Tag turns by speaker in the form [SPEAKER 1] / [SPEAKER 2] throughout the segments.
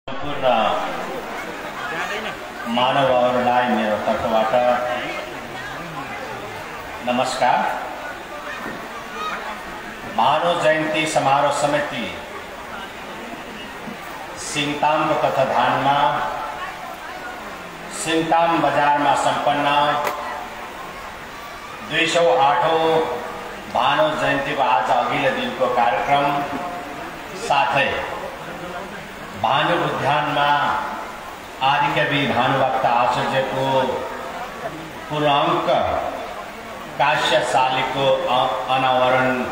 [SPEAKER 1] सम्पूर्ण मानवहरूलाई मेरो तर्फबाट नमस्कार। भानु जयन्ती समारोह समिति सिंगतामको तत्वाधानमा सिंगताम बजारमा सम्पन्न 208औं भानु जयन्तीको आज अघिल्लो दिनको कार्यक्रम साथै भानु उद्यानमा आदिकवि भानुभक्त आचार्यको पूर्णाङ्क काश्यशालीको अनावरण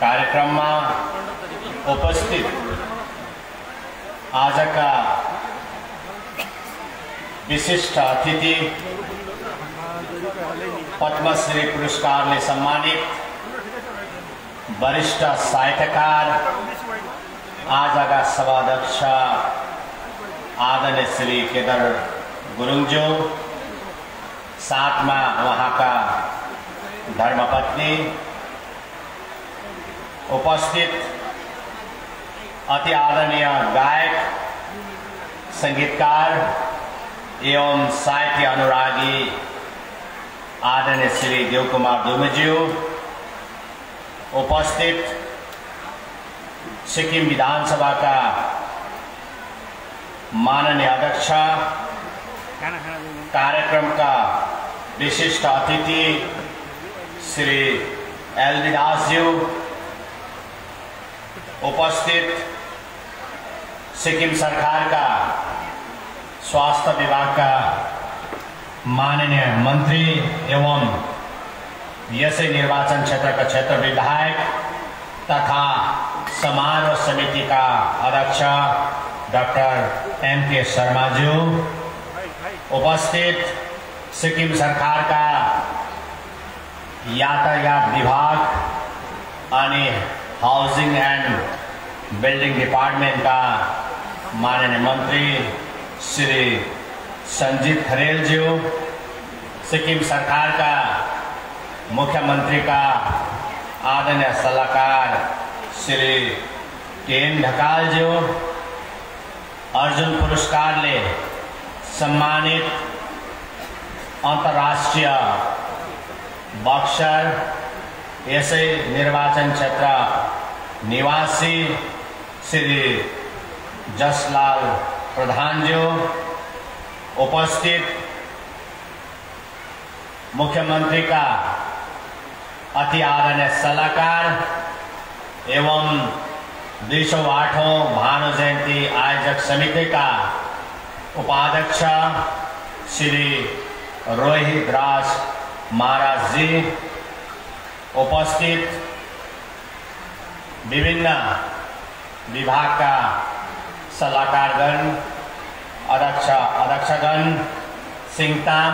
[SPEAKER 1] कार्यक्रममा उपस्थित आजका विशिष्ट अतिथि पद्मश्री पुरस्कारले सम्मानित वरिष्ठ साहित्यकार आजका सभाध्यक्ष आदरणीय श्री केदार गुरुङज्यू, साथमा उहाँका धर्मपत्नी, उपस्थित अति आदरणीय गायक, संगीतकार एवं साहित्य अनुरागी आदरणीय श्री देवकुमार दुमेज्यू, उपस्थित सिक्किम विधानसभा का माननीय अध्यक्ष, कार्यक्रम का विशिष्ट अतिथि श्री एलबी दासज्यू, उपस्थित सिक्किम सरकार का स्वास्थ्य विभाग का माननीय मंत्री एवं यसै निर्वाचन क्षेत्र का क्षेत्र विधायक तथा समारोह समिति का अध्यक्ष डॉक्टर एम.के. शर्मा जी, उपस्थित सिक्किम सरकार का यातायात विभाग अनि हाउसिंग एंड बिल्डिंग डिपार्टमेंट का माननीय मंत्री श्री संजीत खरेल जी, सिक्किम सरकार का मुख्यमंत्री का आदरणीय सलाहकार श्री के.एन. ढकाल जी, अर्जुन पुरस्कार ले सम्मानित अंतर्राष्ट्रीय बक्सर यसै निर्वाचन क्षेत्र निवासी श्री जसलाल प्रधान जी, उपस्थित मुख्यमंत्री का अति आदरणीय सलाहकार एवं 208वां भानु जयंती आयोजक समिति का उपाध्यक्ष श्री रोहित राज महाराज जी, उपस्थित विभिन्न विभाग का सलाहकारगण, अध्यक्षगण, सिंगताम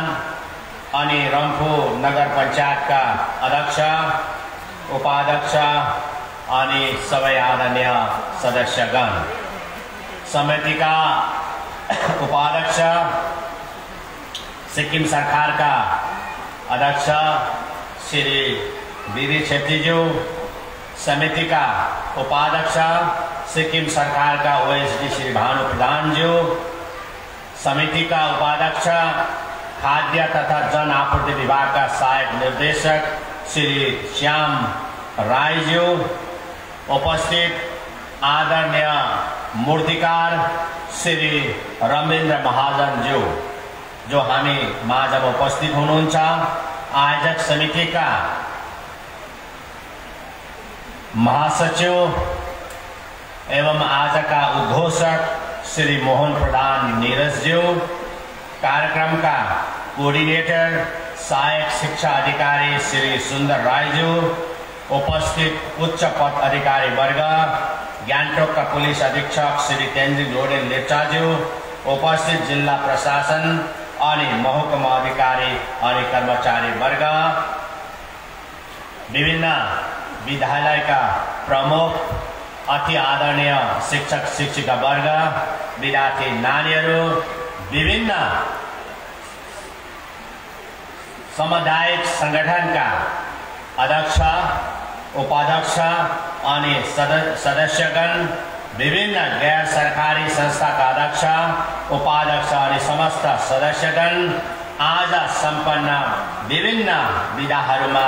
[SPEAKER 1] अनि रम्फू नगर पंचायत का अध्यक्ष, उपाध्यक्ष अनि सबै आदरणीय सदस्यगण, समिति का उपाध्यक्ष सिक्किम सरकार का अध्यक्ष श्री बीडी छेत्रीज्यू, समिति का उपाध्यक्ष सिक्किम सरकार का ओएसडी श्री भानु प्रधानज्यू, समिति का उपाध्यक्ष खाद्य तथा जन आपूर्ति विभाग का सहायक निर्देशक श्री श्याम रायज्यू, उपस्थित आदरणीय मूर्तिकार श्री रमेन्द्र महाजनज्यू जो हामी माझमा उपस्थित हुनुहुन्छ, आयोजक समिति का महासचिव एवं आज का उद्घोषक श्री मोहन प्रधान नीरजज्यू, कार्यक्रम का कोऑर्डिनेटर सहायक शिक्षा अधिकारी श्री सुंदर रायज्यू, उपस्थित उच्च पद अधिकारी वर्ग, गान्तोक का पुलिस अधीक्षक श्री तेन्जिङ रोडेन लेप्चाज्यू, उपस्थित जिला प्रशासन अनि महकुमा अधिकारी अनि कर्मचारी वर्ग, विभिन्न विद्यालय का प्रमुख, अति आदरणीय शिक्षक शिक्षिका वर्ग, विद्यार्थी नानीहरू, विभिन्न सामुदायिक संगठन का अध्यक्ष, उपाध्यक्ष अनि सदस्यगण विभिन्न गैर सरकारी संस्थाका अध्यक्ष, उपाध्यक्ष अनि समस्त सदस्यगण आज सम्पन्न विभिन्न विधाहरूमा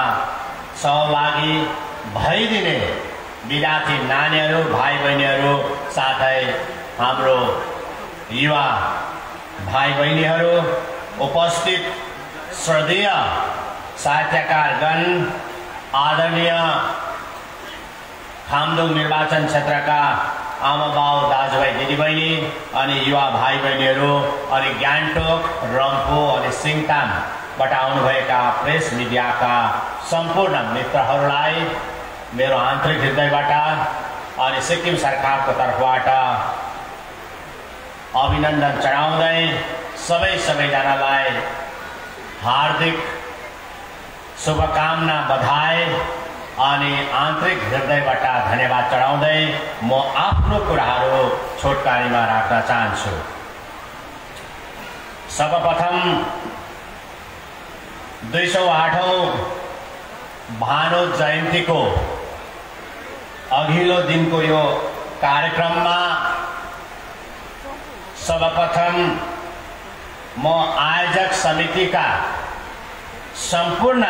[SPEAKER 1] सहभागी भइदिने विद्यार्थी नानीहरू, भाइ बहिनीहरू साथै हाम्रो युवा भाइ बहिनीहरू, उपस्थित श्रद्धेय साहित्यकारगण, आदरणीय खामदुङ निर्वाचन क्षेत्रका आमा बाउ, दाजुभाइ, दिदीबहिनी अनि युवा भाइ बहिनीहरू अनि गान्तोक, रम्फू अनि सिङतामबाट आउनुभएका प्रेस मिडियाका सम्पूर्ण मित्रहरूलाई मेरो आन्तरिक हृदयबाट अनि सिक्किम सरकारको तर्फबाट अभिनन्दन चढाउँदै सबैजनालाई हार्दिक शुभकामना, बधाई अनि आन्तरिक हृदयबाट धन्यवाद चढाउँदै म आफ्नो कुराहरू छोटकारीमा राख्न चाहन्छु। सर्वप्रथम 208औं भानु जयन्तीको अघिल्लो दिनको यो कार्यक्रममा सर्वप्रथम म आयोजक समितिका सम्पूर्ण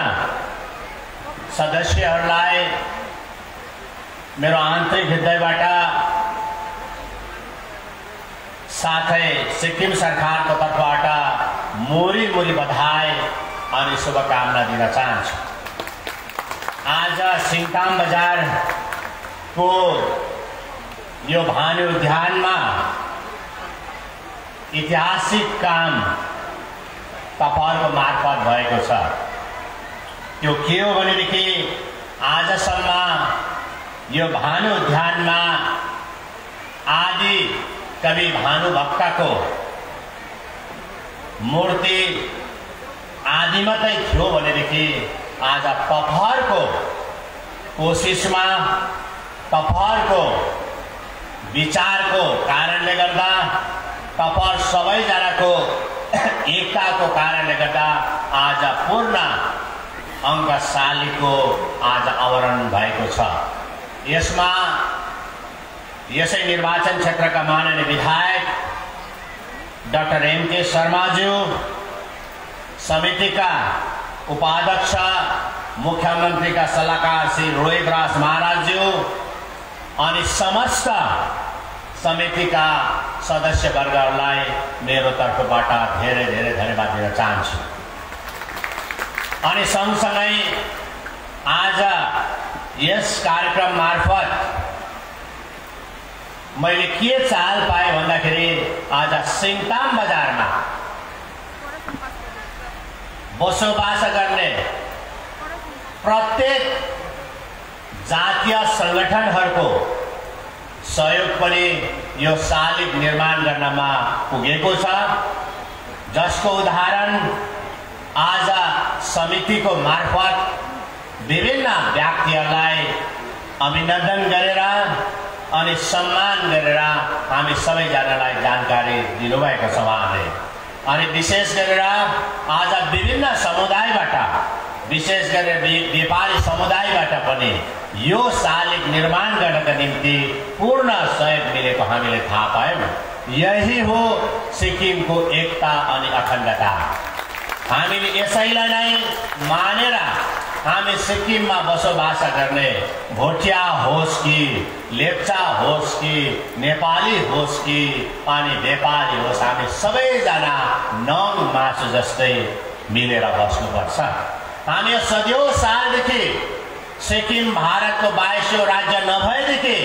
[SPEAKER 1] सदस्यहरूलाई मेरो आन्तरिक हृदयबाट साथै सिक्किम सरकारको तर्फबाट मुरी बधाई अनि शुभकामना दिन चाहन्छु। आज सिङताम बजारको यो भानु उद्यानमा ऐतिहासिक काम तपाईहरुको मार्फत भएको छ। त्यो के हो भनेदेखि आजसम्म यो भानु उद्यानमा आदि कवि भानुभक्तको मूर्ति आदि मात्रै थियो भनेदेखि आज तपाईहरुको कोसिसमा, तपाईहरुको विचारको कारणले गर्दा, तपाईहरु सबैजनाको एकताको कारणले गर्दा आज पूर्ण अङ्कशालीको आज आवरण भएको छ। यसमा यसै निर्वाचन क्षेत्रका माननीय विधायक डाक्टर एमके शर्माज्यू, समितिका उपाध्यक्ष, मुख्यमन्त्रीका सल्लाहकार श्री रोहितराज महाराजज्यू अनि समस्त समितिका सदस्यवर्गहरूलाई मेरो तर्फबाट धेरै धन्यवाद दिन चाहन्छु। अनि सँगसँगै आज यस कार्यक्रम मार्फत मैले के चाल पाएँ भन्दाखेरि आज सिङताम बजारमा बसोबास गर्ने प्रत्येक जातीय संगठनहरूको सहयोग पनि यो शालिग निर्माण गर्नमा पुगेको छ, जसको उदाहरण आज समितिको मार्फत विभिन्न व्यक्तिहरूलाई अभिनन्दन गरेर अनि सम्मान गरेर हामी सबैजनालाई जानकारी दिनुभएको छ उहाँले। अनि विशेष गरेर आज विभिन्न समुदायबाट, विशेष गरेर व्यापारी समुदायबाट पनि यो शालिग निर्माण गर्नका निम्ति पूर्ण सहयोग मिलेको हामीले थाहा पायौं। यही हो सिक्किमको एकता अनि अखण्डता। हामीले यसैलाई नै मानेर हामी सिक्किममा बसोबास गर्ने भोटिया होस् कि लेप्चा होस् कि नेपाली होस् कि अनि नेपाली होस्, हामी सबैजना नङ मासु जस्तै मिलेर बस्नुपर्छ। हामी सदियौं सालदेखि सिक्किम भारतको 22औं राज्य नभएदेखि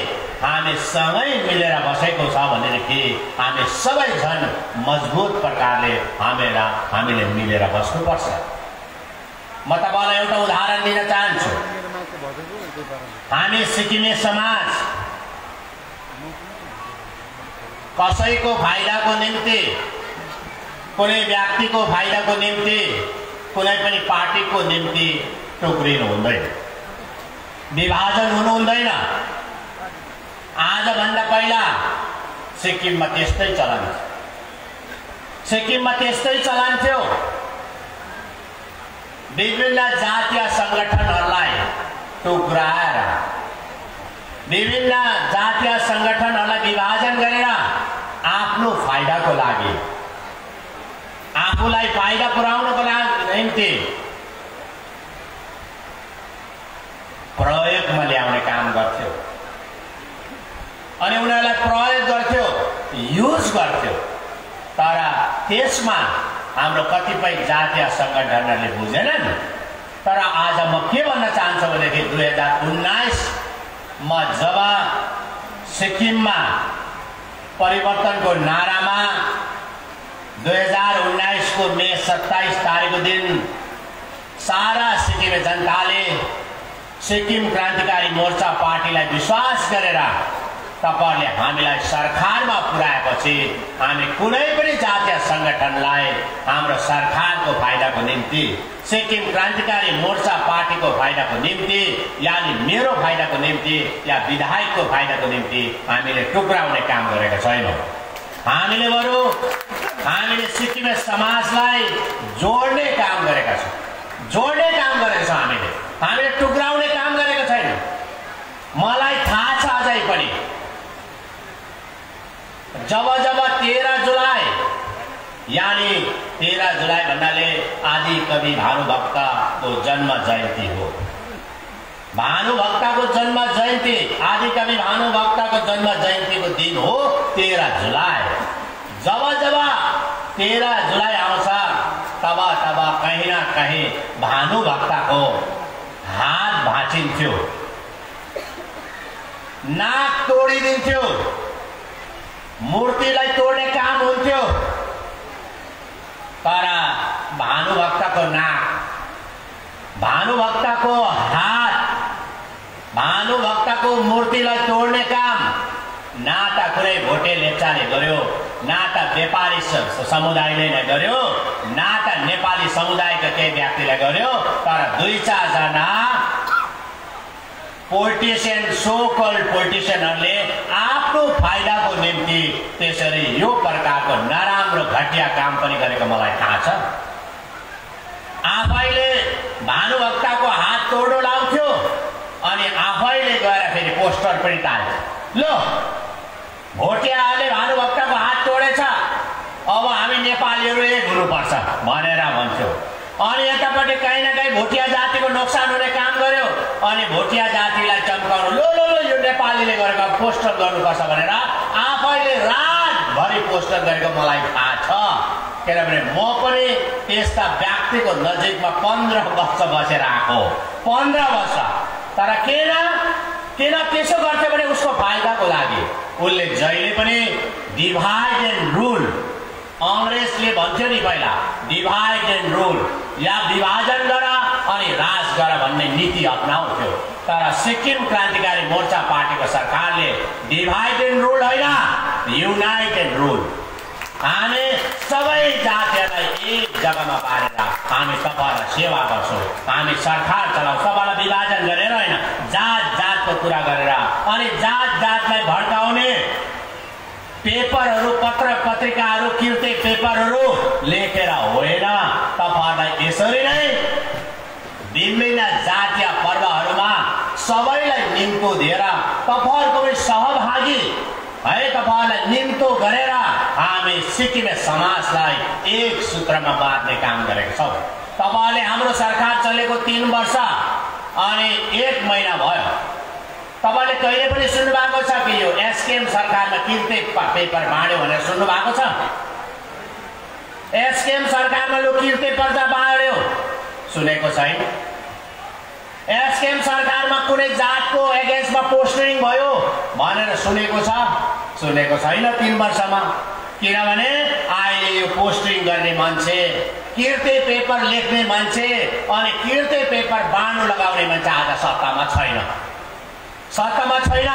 [SPEAKER 1] हामी सँगै मिलेर बसेको छ भनेदेखि हामी सबै झन् मजबुत प्रकारले हामीले मिलेर बस्नुपर्छ। म तपाईलाई एउटा उदाहरण दिन चाहन्छु। हामी सिक्किमे समाज कसैको फाइदाको निम्ति, कुनै व्यक्तिको फाइदाको निम्ति, कुनै पनि पार्टीको निम्ति टुक्रिनु हुँदैन, विभाजन हुनु हुँदैन। आजभन्दा पहिला सिक्किममा त्यस्तै चलन थियो। सिक्किममा त्यस्तै चलन थियो। विभिन्न जातीय संगठनहरूलाई टुक्राएर विभिन्न जातीय संगठनहरूलाई विभाजन गरेर आफ्नो फाइदाको लागि, आफूलाई फाइदा पुर्याउनको निम्ति प्रयोगमा ल्याउने काम गर्थ्यो अनि उनीहरूलाई प्रयोग गर्थ्यो, युज गर्थ्यो। तर त्यसमा हाम्रो कतिपय जातीय संगठनहरूले बुझेनन्। तर आज म के भन्न चाहन्छु भनेदेखि 2019 मा जब सिक्किममा परिवर्तनको नारामा 2019 को मे 27 तारिकको दिन सारा सिक्किमे जनताले सिक्किम क्रान्तिकारी मोर्चा पार्टीलाई विश्वास गरेर तपाईहरुले हामीलाई सरकारमा पुर्याएपछि हामी कुनै पनि जातीय संगठनलाई हाम्रो सरकारको फाइदाको निम्ति, सिक्किम क्रान्तिकारी मोर्चा पार्टीको फाइदाको निम्ति, यानी मेरो फाइदाको निम्ति या विधायकको फाइदाको निम्ति हामीले टुक्राउने काम गरेका छैनौं। हामीले बरु हामीले सिक्किमे समाजलाई जोड्ने काम गरेका छौं, जोड्ने काम गरेका छौं। हामीले टुक्राउने काम गरेका छैनौं। मलाई थाहा छ अझै पनि जब 13 जुलाई, यानी 13 जुलाई भन्नाले आदि कवि भानुभक्तको जन्म जयन्ती हो। भानुभक्तको जन्म जयन्ती, आदि कवि भानुभक्तको जन्म जयन्तीको दिन हो 13 जुलाई। जब 13 जुलाई आउँछ तब कहीं न कहीं भानुभक्तको हात भाँचिन्थ्यो, नाक तोडिदिन्थ्यो, मूर्तिलाई तोड्ने काम हुन्थ्यो। तर भानुभक्तको नाक, भानुभक्तको हात, भानुभक्तको मूर्तिलाई तोड्ने काम ना त कुनै भोटे लेप्चाले गर्यो, ना त नेपाली समुदायले नै गर्यो, ना त नेपाली समुदायका केही व्यक्तिले गर्यो। तर 2-4 जना पोलिटिशियन, सो कल्ड पोलिटिशियनहरूले आफ्नो फाइदाको निम्ति त्यसरी यो प्रकारको नराम्रो घटिया काम पनि गरेको मलाई थाहा छ। आफैले भानुभक्तको हात तोड्न लाउँथ्यो अनि आफैले गएर फेरि पोस्टर पनि टाल्थ्यो, लो भोटियाहरूले भानुभक्तको हात तोडेछ, अब हामी नेपालीहरू एक हुनुपर्छ भनेर भन्थ्यो। अनि यतापट्टि कहीँ न कहीँ भोटिया जातिको नोक्सान हुने काम गर्यो अनि भोटिया जातिलाई चम्काउनु, लो लो लो यो नेपालीले गरेको पोस्टर गर्नुपर्छ भनेर आफैले रातभरि पोस्टर गरेको मलाई थाहा छ। किनभने म पनि त्यस्ता व्यक्तिको नजिकमा 15 वर्ष बसेर आएको, 15 वर्ष। तर किन त्यसो गर्थ्यो भने उसको फाइदाको लागि। उसले जहिले पनि डिभाइड एन्ड रुल, अंग्रेजले भन्थ्यो नि पहिला डिभाइड एन्ड रुल, या विभाजन गर अनि राज गर भन्ने नीति अपनाउँथ्यो। तर सिक्किम क्रान्तिकारी मोर्चा पार्टीको सरकारले डिभाइड एन्ड रुल होइन, युनाइट एन्ड रुल। हामी सबै जातिहरूलाई एक जग्गामा पारेर हामी सबैलाई सेवा गर्छौँ, हामी सरकार चलाउँछौँ। सबैलाई विभाजन गरेर होइन, जातको कुरा गरेर अनि जातलाई भड्काउने पेपरहरू, पत्र पत्रिकाहरू, कीर्ति पेपरहरू लेखेर होइन, तपाईहरुलाई यसरी नै विभिन्न जातीय पर्वहरूमा सबैलाई निम्तो दिएर तपाईहरुको पनि सहभागी है, तपाईहरुलाई निम्तो गरेर हामी सिक्किमे समाजलाई एक सूत्रमा बाँध्ने काम गरेका छौं। तपाईहरुले हाम्रो सरकार चलेको 3 वर्ष अनि 1 महिना भयो। तपाईले कहिले पनि सुन्नु भएको छ कि यो एसकेएम सरकारमा कीर्ति पेपर बाँड्यो भनेर सुन्नु भएको छ? एसकेएम सरकारमा लो कीर्ति पर्चा बाँड्यो सुनेको छैन। एसकेएम सरकारमा कुनै जातको एगेन्स्टमा पोस्टरिङ भयो भनेर सुनेको छ? सुनेको छैन 3 वर्षमा। किनभने अहिले यो पोस्टरिङ गर्ने मान्छे, कीर्ति पेपर लेख्ने मान्छे अनि कीर्ति पेपर बाँड्नु लगाउने मान्छे आज सत्तामा छैन, सत्तामा छैन।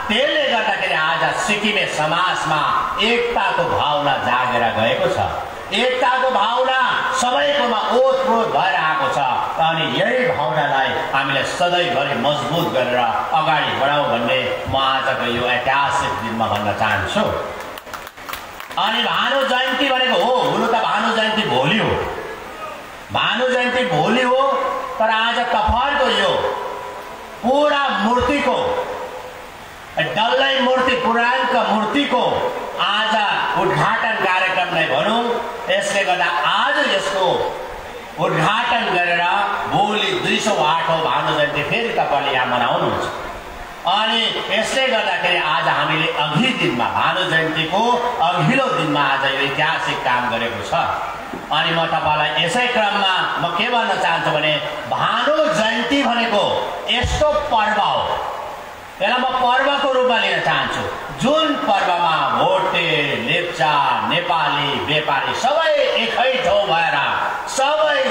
[SPEAKER 1] त्यसले गर्दाखेरि आज सिक्किमे समाजमा एकताको भावना जागेर गएको छ, एकताको भावना सबैकोमा ओतप्रोत भएर आएको छ। अनि यही भावनालाई हामीले सधैँभरि मजबुत गरेर अगाडि बढाउँ भन्ने म आजको यो ऐतिहासिक दिनमा भन्न चाहन्छु। अनि भानु जयन्ती भनेको हो, हुनु त भानु जयन्ती भोलि हो, भानु जयन्ती भोलि हो। तर आज तपाईहरुको यो पूरा मूर्तिको डल्लै मूर्ति पुराणका मूर्तिको आज उद्घाटन कार्यक्रम नै भनौँ। यसले गर्दा आज यसको उद्घाटन गरेर भोलि 208औं भानु जयन्ती फेरि तपाईले यहाँ मनाउनुहुन्छ। अनि यसले गर्दाखेरि आज हामीले अघि दिनमा भानु जयन्तीको अघिल्लो दिनमा आज यो ऐतिहासिक काम गरेको छ। अनि म तपाईलाई यसै क्रममा म के भन्न चाहन्छु भने भानु जयन्ती भनेको यस्तो पर्व हो, यसलाई म पर्वको रूपमा लिन चाहन्छु जुन पर्वमा भोटे, लेप्चा, नेपाली, व्यापारी सबै एकै ठाउँ भएर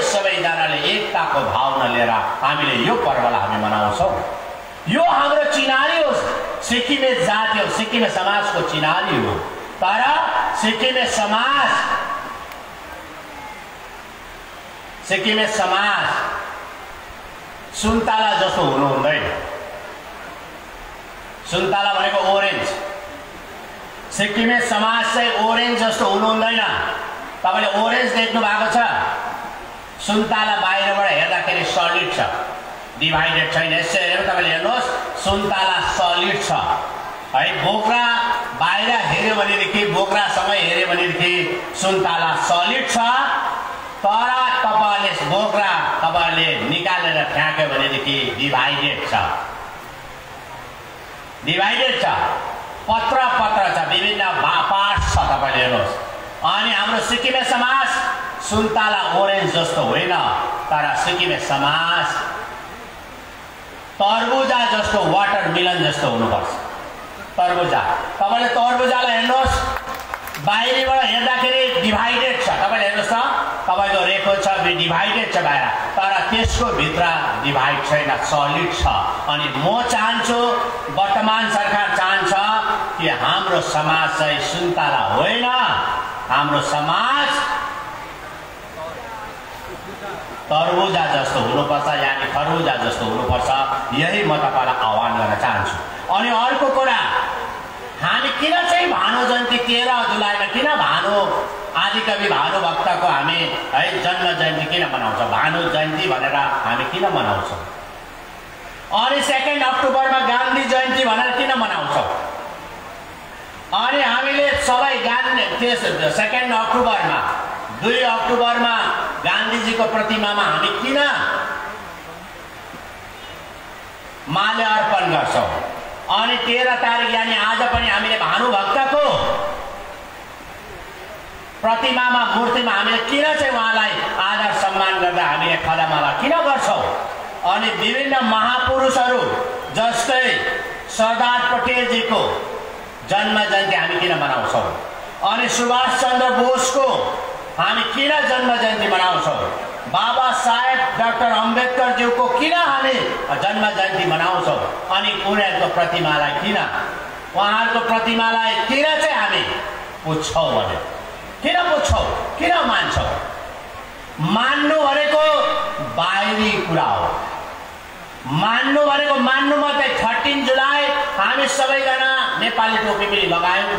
[SPEAKER 1] सबैजनाले एकताको भावना लिएर हामीले यो पर्वलाई हामी मनाउँछौँ। यो हाम्रो चिनारी हो, सिक्किमे जाति हो, सिक्किमे समाजको चिनारी हो। तर सिक्किमे समाज सुन्तला जस्तो हुनु हुँदैन। सुन्तला भनेको ओरेन्ज, सिक्किमे समाज चाहिँ ओरेन्ज जस्तो हुनु हुँदैन। तपाईले ओरेन्ज देख्नु भएको छ? सुन्तला बाहिरबाट हेर्दाखेरि सलिड छ, डिभाइडेड छैन। यसो हेरेर तपाईले हेर्नुहोस्, सुन्तला सलिड छ है। बोक्रा बाहिर हेर्यो भनेदेखि, बोक्रासँगै हेर्यो भनेदेखि सुन्तला सलिड छ। तर तपाईले बोक्रा तपाईले निकालेर फ्याँक्यो भनेदेखि डिभाइडेड छ, पत्र छ, विभिन्न पार्ट्स छ। तपाईले हेर्नुहोस्। अनि हाम्रो सिक्किमे समाज सुन्तला ओरेन्ज जस्तो होइन, तर सिक्किमे समाज तरबुजा जस्तो, वाटरमेलन जस्तो हुनुपर्छ। तरबुजा, तपाईले तरबुजालाई हेर्नुहोस्, बाहिरबाट हेर्दाखेरि डिभाइडेड छ। तपाईले हेर्नुहोस् त, तपाईको रेखो छ, डिभाइडेड छ बाहिर, तर त्यसको भित्र डिभाइड छैन, सलिड छ। अनि म चाहन्छु, वर्तमान सरकार चाहन्छ कि हाम्रो समाज चाहिँ सुन्तला होइन, हाम्रो समाज तरबुजा जस्तो हुनुपर्छ, यानि खरबुजा जस्तो हुनुपर्छ। यही म तपाईलाई आह्वान गर्न चाहन्छु। अनि अर्को कुरा, हामी किन चाहिँ भानु जयन्ती 13 जुलाईमा किन भानु आदिकवि भानुभक्तको हामी है जन्म जयन्ती किन मनाउँछौँ, भानु जयन्ती भनेर हामी किन मनाउँछौँ? अनि 2 अक्टोबरमा गान्धी जयन्ती भनेर किन मनाउँछौँ? अनि हामीले सबै गान्धी 2 अक्टोबरमा 2 अक्टोबरमा गान्धीजीको प्रतिमामा हामी किन माल्यार्पण गर्छौँ? अनि 13 तारिक यानि आज पनि हामीले भानुभक्तको प्रतिमामा, मूर्तिमा हामीले किन चाहिँ उहाँलाई आदर सम्मान गर्दा हामीले खदामाला किन गर्छौँ? अनि विभिन्न महापुरुषहरू जस्तै सरदार पटेलजीको जन्म जयन्ती हामी किन मनाउँछौँ? अनि सुभाष चन्द्र बोसको हामी किन जन्म जयन्ती मनाउँछौँ? बाबा साहेब डाक्टर अम्बेडकरज्यूको किन हामी जन्म जयन्ती मनाउँछौँ? अनि उनीहरूको प्रतिमालाई किन, उहाँहरूको प्रतिमालाई किन चाहिँ हामी पुज्छौँ भने? किन पुज्छौँ, किन मान्छौँ? मान्नु भनेको बाहिरी कुरा हो। मान्नु भनेको मान्नु मात्रै। 13 जुलाई हामी सबैजना नेपाली टोपी पनि लगायौँ,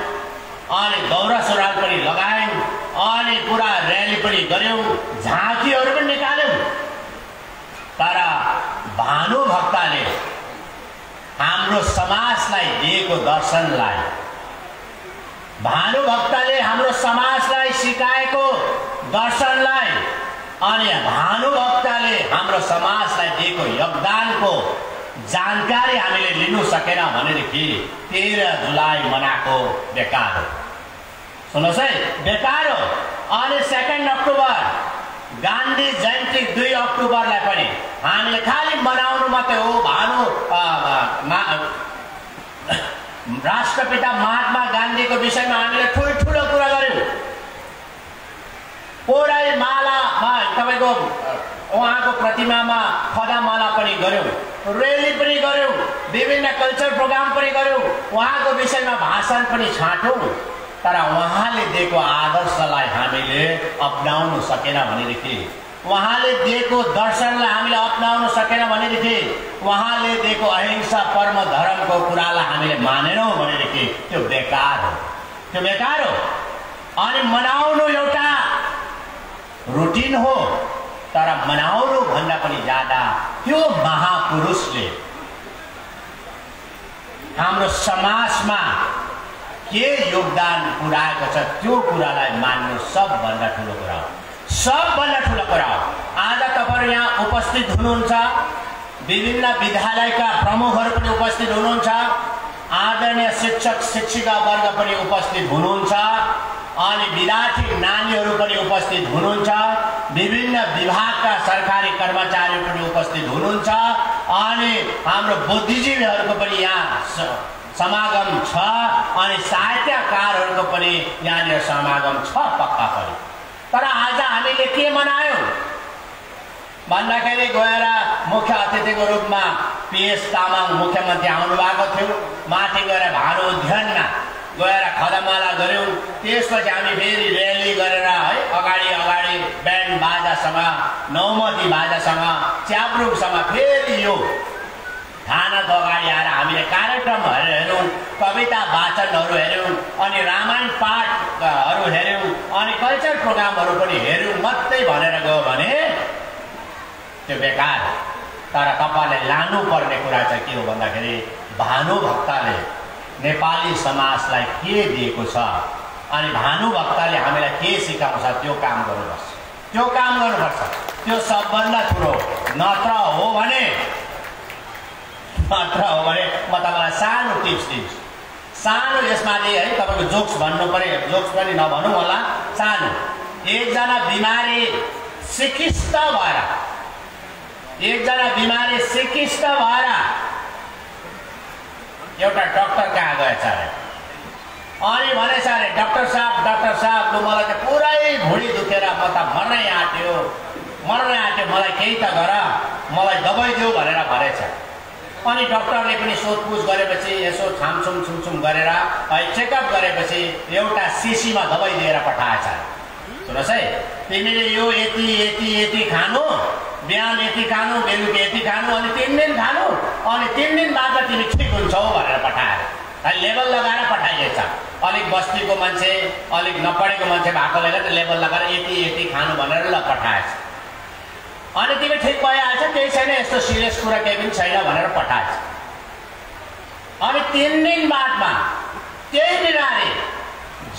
[SPEAKER 1] अनि दौरा सुरुवाल पनि लगायौँ, अनि पुरा र्याली पनि गऱ्यौँ, झाँकीहरू पनि निकाल्यौँ। तर भानुभक्तले हाम्रो समाजलाई दिएको दर्शनलाई, भानुभक्तले हाम्रो समाजलाई सिकाएको दर्शनलाई, अनि भानुभक्तले हाम्रो समाजलाई दिएको योगदानको जानकारी हामीले लिनु सकेन भनेदेखि 13 जुलाई मनाएको बेकार हो। सुन्नुहोस् है, बेकार हो। अनि 2 अक्टोबर गान्धी जयन्ती 2 अक्टोबरलाई पनि हामीले खालि मनाउनु मात्रै हो। राष्ट्रपिता महात्मा गान्धीको विषयमा हामीले ठुलो कुरा गर्यौँ। पुरै मालामा तपाईको उहाँको प्रतिमामा खदामाला पनि गर्यौँ, र्याली पनि गर्यौँ, विभिन्न कल्चर प्रोग्राम पनि गर्यौँ, उहाँको विषयमा भाषण पनि छाट्यौँ। तर उहाँले दिएको आदर्शलाई हामीले अपनाउन सकेन भनेदेखि, उहाँले दिएको दर्शनलाई हामीले अपनाउन सकेन भनेदेखि, उहाँले दिएको अहिंसा परम धर्मको कुरालाई हामीले मानेनौँ भनेदेखि त्यो बेकार हो, त्यो बेकार हो। अनि मनाउनु एउटा रुटिन हो, तर मनाउनु भन्दा पनि ज्यादा त्यो महापुरुषले हाम्रो समाजमा के योगदान पुर्याएको छ त्यो कुरालाई मान्नु सबभन्दा ठुलो कुरा हो। सबभन्दा ठुलो कुरा हो। आज तपाईहरु यहाँ उपस्थित हुनुहुन्छ, विभिन्न विद्यालयका प्रमुखहरू पनि उपस्थित हुनुहुन्छ, आदरणीय शिक्षक शिक्षिका वर्ग पनि उपस्थित हुनुहुन्छ, अनि विद्यार्थी नानीहरू पनि उपस्थित हुनुहुन्छ, विभिन्न विभागका सरकारी कर्मचारी पनि उपस्थित हुनुहुन्छ, अनि हाम्रो बुद्धिजीवीहरूको पनि यहाँ समागम छ, अनि साहित्यकारहरूको पनि यहाँनिर समागम छ पक्का पनि। तर आज हामीले के मनायौं भन्दाखेरि गएर मुख्य अतिथिको रूपमा PS तामाङ मुख्यमन्त्री आउनु भएको थियो, माथि गएर भानु उद्यानमा गएर खदामाला गर्यौं, त्यसपछि हामी फेरि र्याली गरेर है अगाडि अगाडि ब्यान्ड बाजासँग नौमती बाजासँग च्याब्रुङसँग फेरि यो थानाको अगाडि आएर हामीले कार्यक्रमहरू हेर्यौं, कविता वाचनहरू हेर्यौं, अनि रामायण पाठहरू हेर्यौं, अनि कल्चर प्रोग्रामहरू पनि हेर्यौं मात्रै भनेर गयो भने त्यो बेकार। तर तपाईले लानु पर्ने कुरा चाहिँ के हो भन्दाखेरि भानुभक्तले नेपाली समाजलाई के दिएको छ अनि भानुभक्तले हामीलाई के सिकाउँछ त्यो काम गर्नुपर्छ। त्यो काम गर्नुपर्छ, त्यो सबभन्दा ठुलो। नत्र हो भने म तपाईलाई सानो टिप्स दिन्छु। सानो यसमा है तपाईको जोक्स भन्नु पर्यो, जोक्स पनि नभनौँ होला, सानो। एकजना बिमारी सिकिस्त भएर एउटा डाक्टर कहाँ गएछ अरे, अनि भनेछ अरे डाक्टर साहब लु मलाई त पुरै भुँडी दुखेर म त मर्नै आँट्यो, मलाई केही त गर, मलाई दबाई देऊ भनेर भनेछ। अनि डाक्टरले पनि सोधपुछ गरेपछि यसो छामछुम गरेर चेकअप गरेपछि एउटा शीशीमा दबाई दिएर पठाएछ। सुन्नुहोस् है, तिमीले यो यति खानु, बिहान यति खानु, बेलुकी यति खानु, अनि 3 दिन खानु, अनि 3 दिन बाद तिमी ठिक हुन्छौ भनेर पठाएर लेबल लगाएर पठाइएछ। अलिक बस्तीको मान्छे, अलिक नपढेको मान्छे भएकोले गर्दा लेबल लगाएर यति खानु भनेर ल पठाएछ। अनि तिमी ठिक भइहाल्छ, केही छैन, यस्तो सिरियस कुरा केही पनि छैन भनेर पठाएछ। अनि 3 दिन बादमा त्यही बिरामी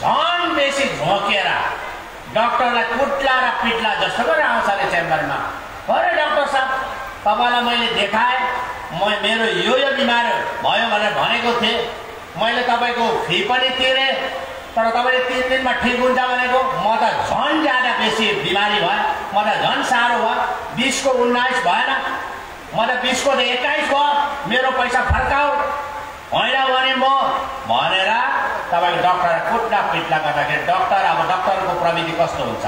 [SPEAKER 1] झन् बेसी झोकेर डाक्टरलाई कुट्ला र पिट्ला जस्तो गरेर आउँछ अरे चेम्बरमा। अरे डाक्टर साहब, तपाईलाई मैले देखाएँ, मेरो यो बिमार भयो भनेर भनेको थिएँ, मैले तपाईको फी पनि तिरेँ, तर तपाईले 3 दिनमा ठिक हुन्छ भनेको, म त झन् ज्यादा बेसी बिमारी भयो, म त झन् साह्रो भयो, 20 को 19 भएन, म त 20 को 21 भयो, मेरो पैसा फर्काऊ होइन भने म भनेर तपाईको डाक्टर कुट्ला पिट्ला गर्दाखेरि डाक्टरको प्रविधि कस्तो हुन्छ,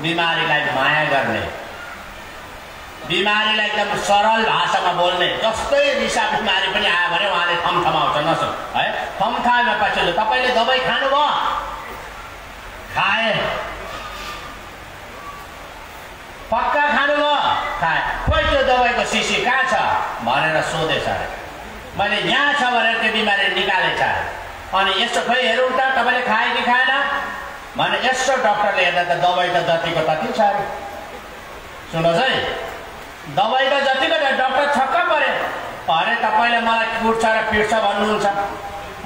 [SPEAKER 1] बिमारीलाई माया गर्ने, बिमारीलाई एकदम सरल भाषामा बोल्ने। जस्तै रिसा बिमारी पनि आयो भने उहाँले थमथमाउँछ, नसो है थमथाएमा पछि तपाईले दबाई खानुभयो, खाए, पक्का खानुभयो, खाए, खोइ त्यो दबाईको शीशी कहाँ छ भनेर सोधेछ अरे। मैले यहाँ छ भनेर त्यो बिमारी निकालेछ अरे। अनि यस्तो खोइ हेरौँ त तपाईले खाए कि खाएन भने यस्तो डाक्टरले हेर्दा त दबाई त जतिको तति छ अरे। सुन्नुहोस् है, दबाई त जतिको त डाक्टर छक्क परे। अरे तपाईले मलाई कुट्छ र पिट्छ भन्नुहुन्छ,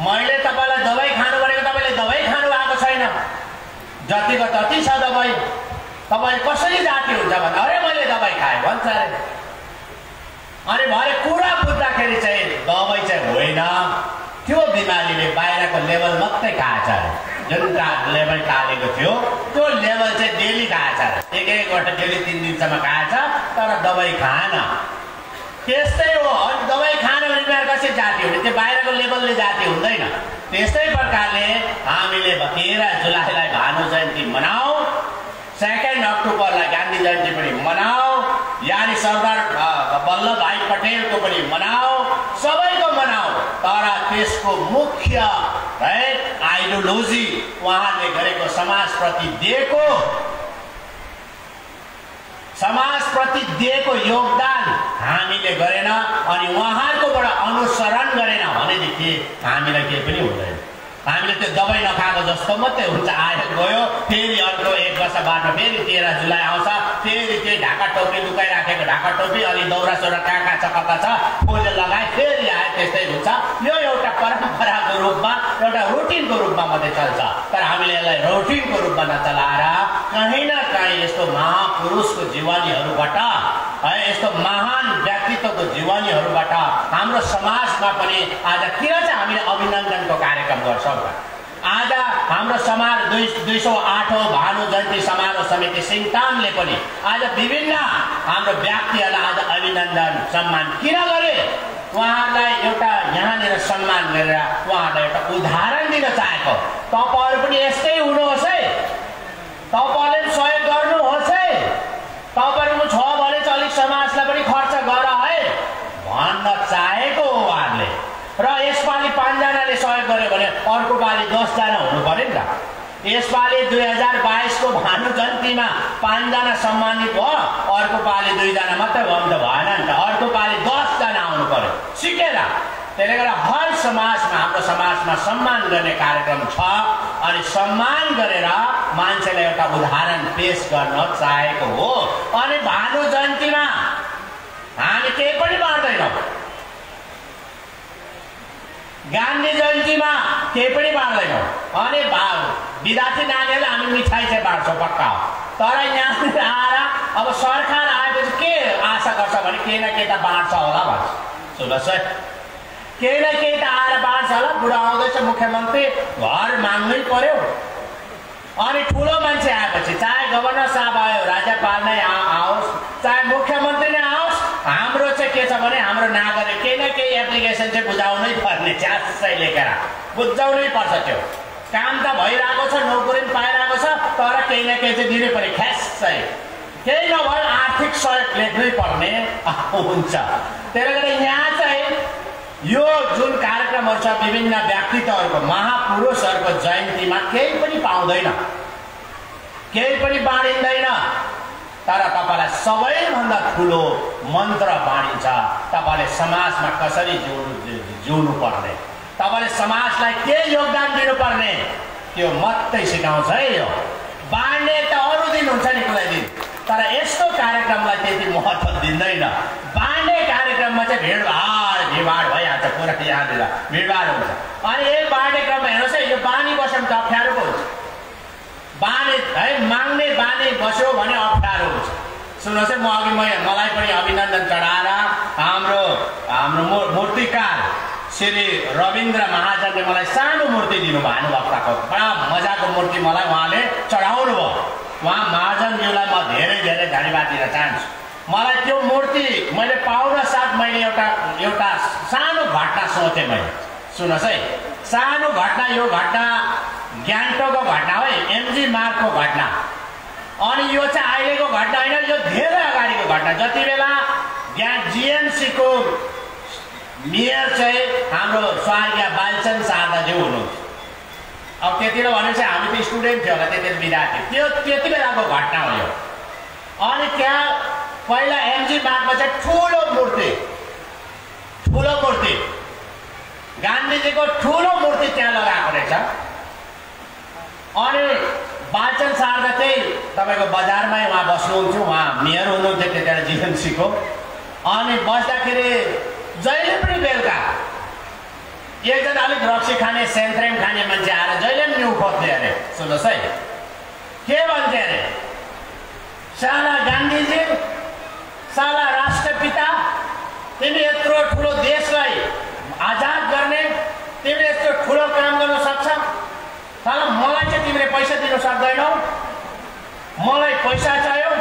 [SPEAKER 1] मैले तपाईलाई दबाई खानु भनेको, तपाईले दबाई खानु भएको छैन, जतिको तति छ दबाई, तपाईले कसरी जाति हुन्छ भने अरे मैले दबाई खाएँ भन्छ अरे। अनि भरे कुरा बुझ्दाखेरि चाहिँ दबाई चाहिँ होइन, त्यो बिमारीले बाहिरको लेभल मात्रै खाएछ अरे। जुन लेभल टालेको थियो त्यो लेभल चाहिँ डेली खाएछ अरे, एक-एकवटा डेली 3 दिनसम्म खाएछ, तर दबाई खाएन। त्यस्तै हो, अनि दबाई खान भने बिमार कसरी जाति हुने, त्यो बाहिरको लेभलले जाति हुँदैन। त्यस्तै प्रकारले हामीले 13 जुलाईलाई भानु जयन्ती मनाऊ, 2 अक्टोबरलाई गान्धी जयन्ती पनि मनाऊ, यानी सरदार वल्लभ भाई पटेलको पनि मनाऊ, सबैको मनाऊ, तर त्यसको मुख्य है आइडियोलोजी उहाँले गरेको समाजप्रति दिएको योगदान हामीले गरेन, अनि उहाँहरूकोबाट अनुसरण गरेन भनेदेखि हामीलाई केही पनि हुँदैन। हामीले त्यो दबाई नखाएको जस्तो मात्रै हुन्छ, आयो गयो, फेरि अर्को 1 बादमा फेरि 13 जुलाई आउँछ, फेरि त्यही ढाका टोपी लुकाइराखेको ढाका टोपी, अलि दौरा सौरा कहाँ छ कता छ फुल लगाए फेरि आए, त्यस्तै हुन्छ। यो एउटा परम्पराको रूपमा, एउटा रुटिनको रूपमा मात्रै चल्छ। तर हामीले यसलाई रुटिनको रूपमा नचलाएर कहीँ न कहीँ यस्तो महापुरुषको जीवनीहरूबाट, यस्तो महान व्यक्तित्वको जीवनीहरूबाट हाम्रो समाजमा पनि आज किन चाहिँ हामीले अभिनन्दनको कार्यक्रम गर्छौँ त? आज हाम्रो समाज 208औं भानु जयन्ती समारोह समिति सिङतामले पनि आज विभिन्न हाम्रो व्यक्तिहरूलाई आज अभिनन्दन सम्मान किन गरे? उहाँहरूलाई एउटा यहाँनिर सम्मान गरेर उहाँहरूलाई एउटा उदाहरण दिन चाहेको। तपाईहरु पनि यस्तै हुनुहोस् है, तपाईले पनि सहयोग गर्नुहोस् है, तपाईहरुको छ भने चाहिँ अलिक समाजलाई पनि खर्च गर है भन्न चाहेको हो उहाँहरूले। र यसपालि 5 जनाले सहयोग गर्यो भने अर्को पालि 10 जना हुनु पर्यो नि त। यसपालि 2022 को भानु जयन्तीमा 5 जना सम्मानित भयो, अर्को पालि 2 जना मात्रै भयो भने त भएन नि त। अर्को पालि 10 जना आउनु पर्यो सिकेर। त्यसले गर्दा हर समाजमा, हाम्रो समाजमा सम्मान गर्ने कार्यक्रम छ अनि सम्मान गरेर मान्छेलाई एउटा उदाहरण पेश गर्न चाहेको हो। अनि भानु जयन्तीमा हामी केही पनि बाँड्दैनौँ, गान्धी जयन्तीमा केही पनि बाँड्दैनौँ, अनि विद्यार्थी नानीहरूलाई हामी मिठाई चाहिँ बाँड्छौँ पक्का हो। तर यहाँ आएर अब सरकार आएपछि के आशा गर्छ भने केही न केही त बाँड्छ होला भन्छ। सुन्नुहोस् है, केही न केही त आएर बाँड्छ होला। बुढा आउँदैछ मुख्यमन्त्री, घर माग्नै पर्यो। अनि ठुलो मान्छे आएपछि चाहे गभर्नर साहब आयो, राज्यपाल नै आओस्, चाहे मुख्यमन्त्री नै आओस्, हाम्रो चाहिँ के छ भने हाम्रो नागरिक केही न केही एप्लिकेसन चाहिँ बुझाउनै पर्ने, च्यासै लेखेर बुझाउनै पर्छ। त्यो काम त भइरहेको छ, नोकरी पनि पाइरहेको छ, तर केही न केही चाहिँ दिनै पर्यो ख्यासै। केही नभए आर्थिक सहयोग लेख्नै पर्ने हुन्छ। त्यसले गर्दा यहाँ चाहिँ यो जुन कार्यक्रमहरू छ विभिन्न व्यक्तित्वहरूको, महापुरुषहरूको जयन्तीमा केही पनि पाउँदैन, केही पनि बाँडिँदैन। तर तपाईलाई सबैभन्दा ठुलो मन्त्र बाँडिन्छ, तपाईले समाजमा कसरी जिउनु पर्ने, तपाईले समाजलाई के योगदान दिनुपर्ने, त्यो मात्रै सिकाउँछ है। यो बाँड्ने त अरू दिन हुन्छ नि कुनै दिन, तर यस्तो कार्यक्रमलाई त्यति महत्त्व दिँदैन। बाँड्ने कार्यक्रममा चाहिँ भिडभाड भइहाल्छ, पुरा यहाँनिर भिडभाड हुन्छ। अनि यही बाँड्ने क्रममा हेर्नुहोस् है, यो बानी बस्यो भने त अप्ठ्यारो पो हुन्छ। बानी है माग्ने बानी बस्यो भने अप्ठ्यारो हुन्छ। सुन्नुहोस् है, म अघि मलाई पनि अभिनन्दन चढाएर हाम्रो मूर्तिकार श्री रविन्द्र महाजनले मलाई सानो मूर्ति दिनु भयो, भानुभक्तको बडा मजाको मूर्ति मलाई उहाँले चढाउनु भयो। उहाँ महाजनज्यूलाई म धेरै धेरै धन्यवाद दिन चाहन्छु। मलाई त्यो मूर्ति मैले पाउन साथ मैले एउटा सानो घटना सोचेँ मैले। सुन्नुहोस् है, सानो घटना, यो घटना ग्यान्टोकको घटना हो, एमजी मार्गको घटना। अनि यो चाहिँ अहिलेको घटना होइन, यो धेरै अगाडिको घटना। जति बेला जीएमसी को मेयर चाहिँ हाम्रो स्वर्गीय बालचन्द्र शारदाज्यू हुनुहुन्थ्यो। अब त्यतिले भनेपछि हामी त स्टुडेन्ट थियो होला, त्यति विद्यार्थी त्यो, त्यति बेलाको घटना हो यो। अनि त्यहाँ पहिला एमजी मार्गमा चाहिँ ठुलो मूर्ति गान्धीजीको ठुलो मूर्ति त्यहाँ लगाएको रहेछ। अनि बालचन्द्र शारदा चाहिँ तपाईँको बजारमै उहाँ बस्नुहुन्थ्यो, उहाँ मेयर हुनुहुन्थ्यो त्यतिखेर जीएमसीको। अनि बस्दाखेरि जहिले पनि बेलुका एकजना अलिक रक्सी खाने, सेन्थ्रेम खाने मान्छे आएर जहिले पनि न्यु खोज्थे अरे। सुन्नुहोस् है, के भन्थे अरे, साला गान्धीजी, साला राष्ट्रपिता, तिमी यत्रो ठुलो देशलाई आजाद गर्ने, तिमीले यस्तो ठुलो काम गर्न सक्छ, साला मलाई चाहिँ तिमीले पैसा दिन सक्दैनौ, मलाई पैसा चाहियो।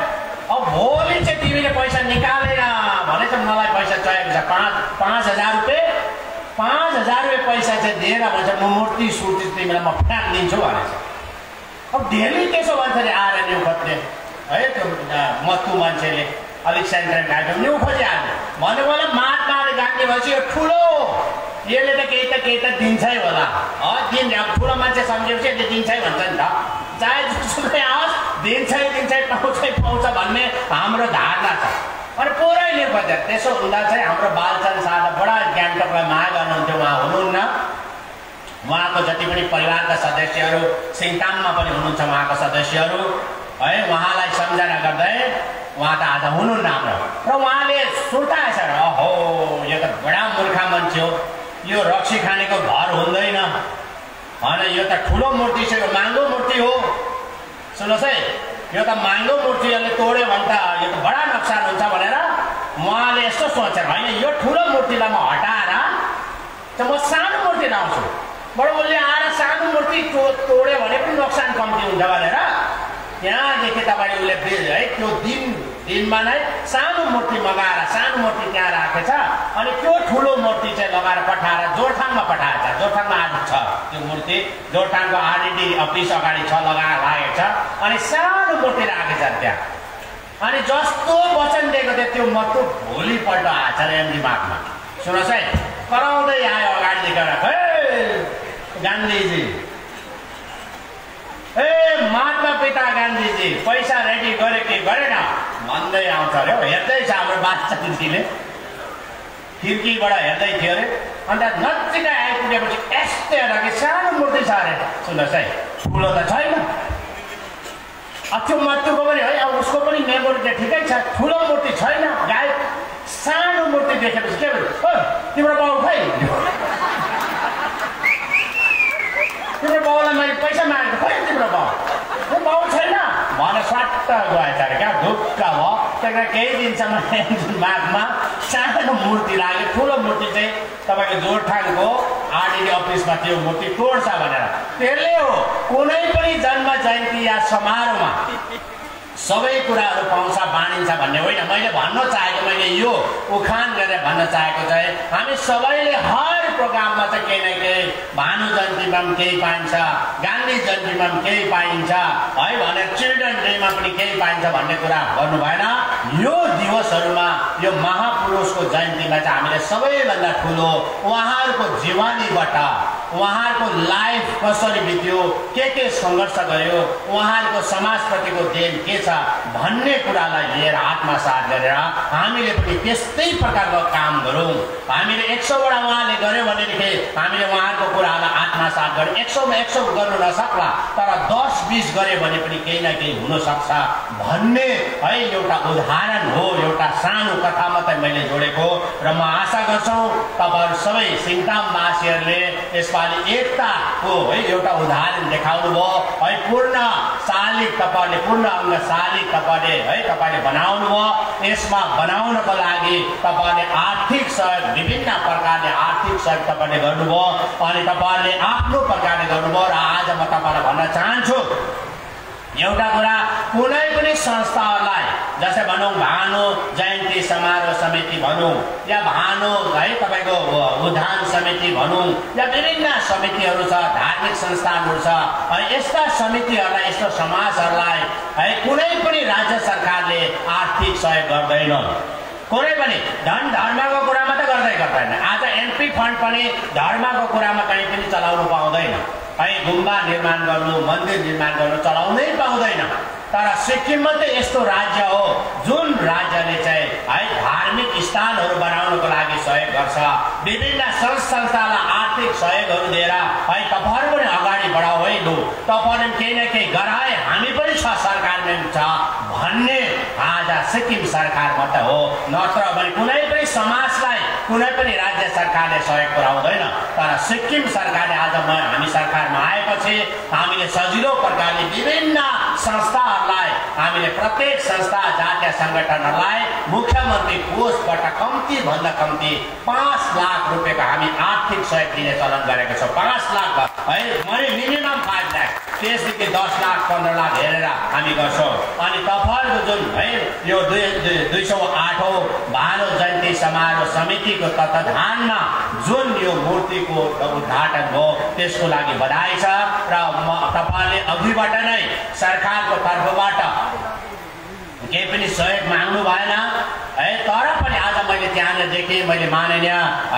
[SPEAKER 1] अब भोलि चाहिँ तिमीले पैसा निकालेन भने चाहिँ मलाई पैसा चाहिएको छ 5,000 रुपियाँ, 5,000 रुपियाँ पैसा चाहिँ दिएर भन्छ म मूर्ति सुर्ति तिमीलाई म फ्याँकिदिन्छु भनेछ। अब डेली त्यसो भन्छ अरे आएर न्यु खोज्ने है, त्यो मत्तु मान्छेले अलिक सेन्ट्रेल खाएको न्यु खोजिहाल्ने भनेको होला। महात्मा गान्धी भएपछि यो ठुलो, यसले त केही त दिन्छै होला, दिन ठुलो मान्छे सम्झेपछि यसले दिन्छै भन्छ नि त। चाहे जुनसुकै आओस् दिन्छै पाउँछ भन्ने हाम्रो धारणा छ। अनि पुरै निर्भर त्यसो हुँदा चाहिँ हाम्रो बालचन्द्र शारदा बडा गान्तोकलाई माया गर्नुहुन्थ्यो, उहाँ हुनुहुन्न। उहाँको जति पनि परिवारका सदस्यहरू, सिङताममा पनि हुनुहुन्छ उहाँका सदस्यहरू, है उहाँलाई सम्झना गर्दै उहाँ त आज हुनुहुन्न हाम्रो र उहाँले सुर्ताएछ अहो यो त बडा मूर्ख मान्छे हो यो रक्सी खानेको घर हुँदैन होइन यो त ठुलो मूर्ति छ यो महँगो मूर्ति हो सुन्नुहोस् है यो त महँगो मूर्तिहरूले तोड्यो भने त यो त बडा नोक्सान हुन्छ भनेर उहाँले यस्तो सोचेर होइन यो ठुलो मूर्तिलाई म हटाएर म सानो मूर्ति लाउँछु बडा उसले आएर सानो मूर्ति तोड्यो भने पनि नोक्सान कम्ती हुन्छ भनेर त्यहाँदेखि तपाईँले उसले है त्यो दिनमा नै सानो मूर्ति मगाएर सानो मूर्ति त्यहाँ राखेछ अनि त्यो ठुलो मूर्ति चाहिँ लगाएर पठाएर जोरथाङमा पठाएछ जोरथाङमा आज छ त्यो मूर्ति जोरथाङको आरएडी अफिस अगाडि छ लगाएर लागेको छ अनि सानो मूर्ति राखेछ त्यहाँ अनि जस्तो वचन दिएको थियो त्यो मत्तु भोलिपल्ट आएछ एम दिमागमा सुन्नुहोस् है कराउँदै आयो अगाडि गएर गान्धीजी महात्मा पिता गान्धीजी पैसा रेडी गरे कि गरेन भन्दै आउँछ अरे हेर्दैछ हाम्रो बादशाहजीले खिड्कीबाट हेर्दै थियो अरे अन्त नजिकै आइपुगेपछि यस्तै हेर्दा कि सानो मूर्ति छ अरे सुन्नुहोस् है ठुलो त छैन त्यो मत्तुको पनि है अब उसको पनि मेमोरी त ठिकै छ ठुलो मूर्ति छैन गाई सानो मूर्ति देखेपछि के भयो तिम्रो बाउ खै तिम्रो बाउलाई मैले पैसा मागेको खै तिम्रो बाउ छैन भने स्वाट गएछ अरे क्या ढुक्क भयो त्यहाँ केही दिनसम्म माघमा सानो मूर्ति लाग्यो ठुलो मूर्ति चाहिँ तपाईँको जोरथाङको आरडिडी अफिसमा त्यो मूर्ति तोड्छ भनेर त्यसले हो कुनै पनि जन्म जयन्ती या समारोहमा सबै कुराहरू पाउँछ बाँडिन्छ भन्ने होइन मैले भन्न चाहेको मैले यो उखान गरेर भन्न चाहेको चाहिँ हामी सबैले हर प्रोग्राममा चाहिँ केही न केही भानु जयन्तीमा पनि केही पाइन्छ गान्धी जयन्तीमा पनि केही पाइन्छ है भनेर चिल्ड्रेन डेमा पनि केही पाइन्छ भन्ने कुरा गर्नु भएन यो दिवसहरूमा यो महापुरुषको जयन्तीमा चाहिँ हामीले सबैभन्दा ठुलो उहाँहरूको जीवनीबाट उहाँहरूको लाइफ कसरी बित्यो के सङ्घर्ष गर्यो उहाँहरूको समाजप्रतिको देन के छ भन्ने कुरालाई लिएर आत्मसात गरेर हामीले पनि त्यस्तै प्रकारको काम गरौँ हामीले 100 वटा उहाँले गर्यो भनेदेखि हामीले उहाँहरूको कुरालाई आत्मसात गर्यौँ 100 मा 100 गर्नु नसक्ला तर 10-20 गरे भने पनि केही न केही हुन सक्छ भन्ने है एउटा उदाहरण हो एउटा सानो कथा मात्रै मैले जोडेको र म आशा गर्छु तपाईहरु सबै सिङतामवासीहरूले यसपालि एकताको है एउटा उदाहरण देखाउनु भयो है पूर्ण शालिग तपाईहरुले पूर्ण अङ्ग शालिग तपाईले बनाउनु भयो यसमा बनाउनको लागि तपाईले आर्थिक सहयोग विभिन्न प्रकारले आर्थिक सहयोग तपाईले गर्नुभयो अनि तपाईले आफ्नो प्रकारले गर्नुभयो र आज म तपाईलाई भन्न चाहन्छु एउटा कुरा कुनै पनि संस्थाहरूलाई जस्तै भनौं भानु जयन्ती समारोह समिति भनौं या भानु है तपाईको उद्यान समिति भनौं या विभिन्न समितिहरू छ धार्मिक संस्थानहरू छ अनि यस्ता समितिहरूलाई यस्तो समाजहरूलाई है कुनै पनि राज्य सरकारले आर्थिक सहयोग गर्दैन कुनै पनि धन धर्मको कुरामा त गर्दैन आज एमपी फन्ड पनि धर्मको कुरामा कहीँ पनि चलाउनु पाउँदैन है गुम्बा निर्माण गर्नु मन्दिर निर्माण गर्नु चलाउनै पाउँदैन तर सिक्किम मात्रै यस्तो राज्य हो जुन राज्यले चाहिँ है धार्मिक स्थानहरू बनाउनको लागि सहयोग गर्छ विभिन्न संस्थालाई आर्थिक सहयोगहरू दिएर है तपाईहरु पनि अगाडि बढाऊ है लु तपाईहरु केही न केही गराए हामी पनि छ सरकारले छ भन्ने आज सिक्किम सरकार मात्र हो नत्र भने कुनै पनि समाजलाई कुनै पनि राज्य सरकारले सहयोग पुर्याउँदैन तर सिक्किम सरकारले आज हामी सरकारमा आएपछि हामीले सजिलो प्रकारले विभिन्न संस्थाहरूलाई हामीले प्रत्येक संस्था जातीय संगठनहरूलाई मुख्यमन्त्री कोषबाट कम्ती भन्दा कम्ती 5 लाख रुपैयाँको हामी आर्थिक सहयोग दिने चलन गरेको छौं 5 लाख है मिनिमम 5 लाख त्यसदेखि 10 लाख 15 लाख हेरेर हामी गर्छौं अनि तपाईहरुको जुन है यो 208औं भानु जयन्ती समारोह समितिको तत्वावधानमा जुन यो मूर्तिको उद्घाटन हो त्यसको लागि बधाई छ र तपाईहरुले अघिबाट नै सरकारको तर्फबाट केही पनि सहयोग माग्नु भएन है तर पनि आज मैले त्यहाँ देखेँ मैले माननीय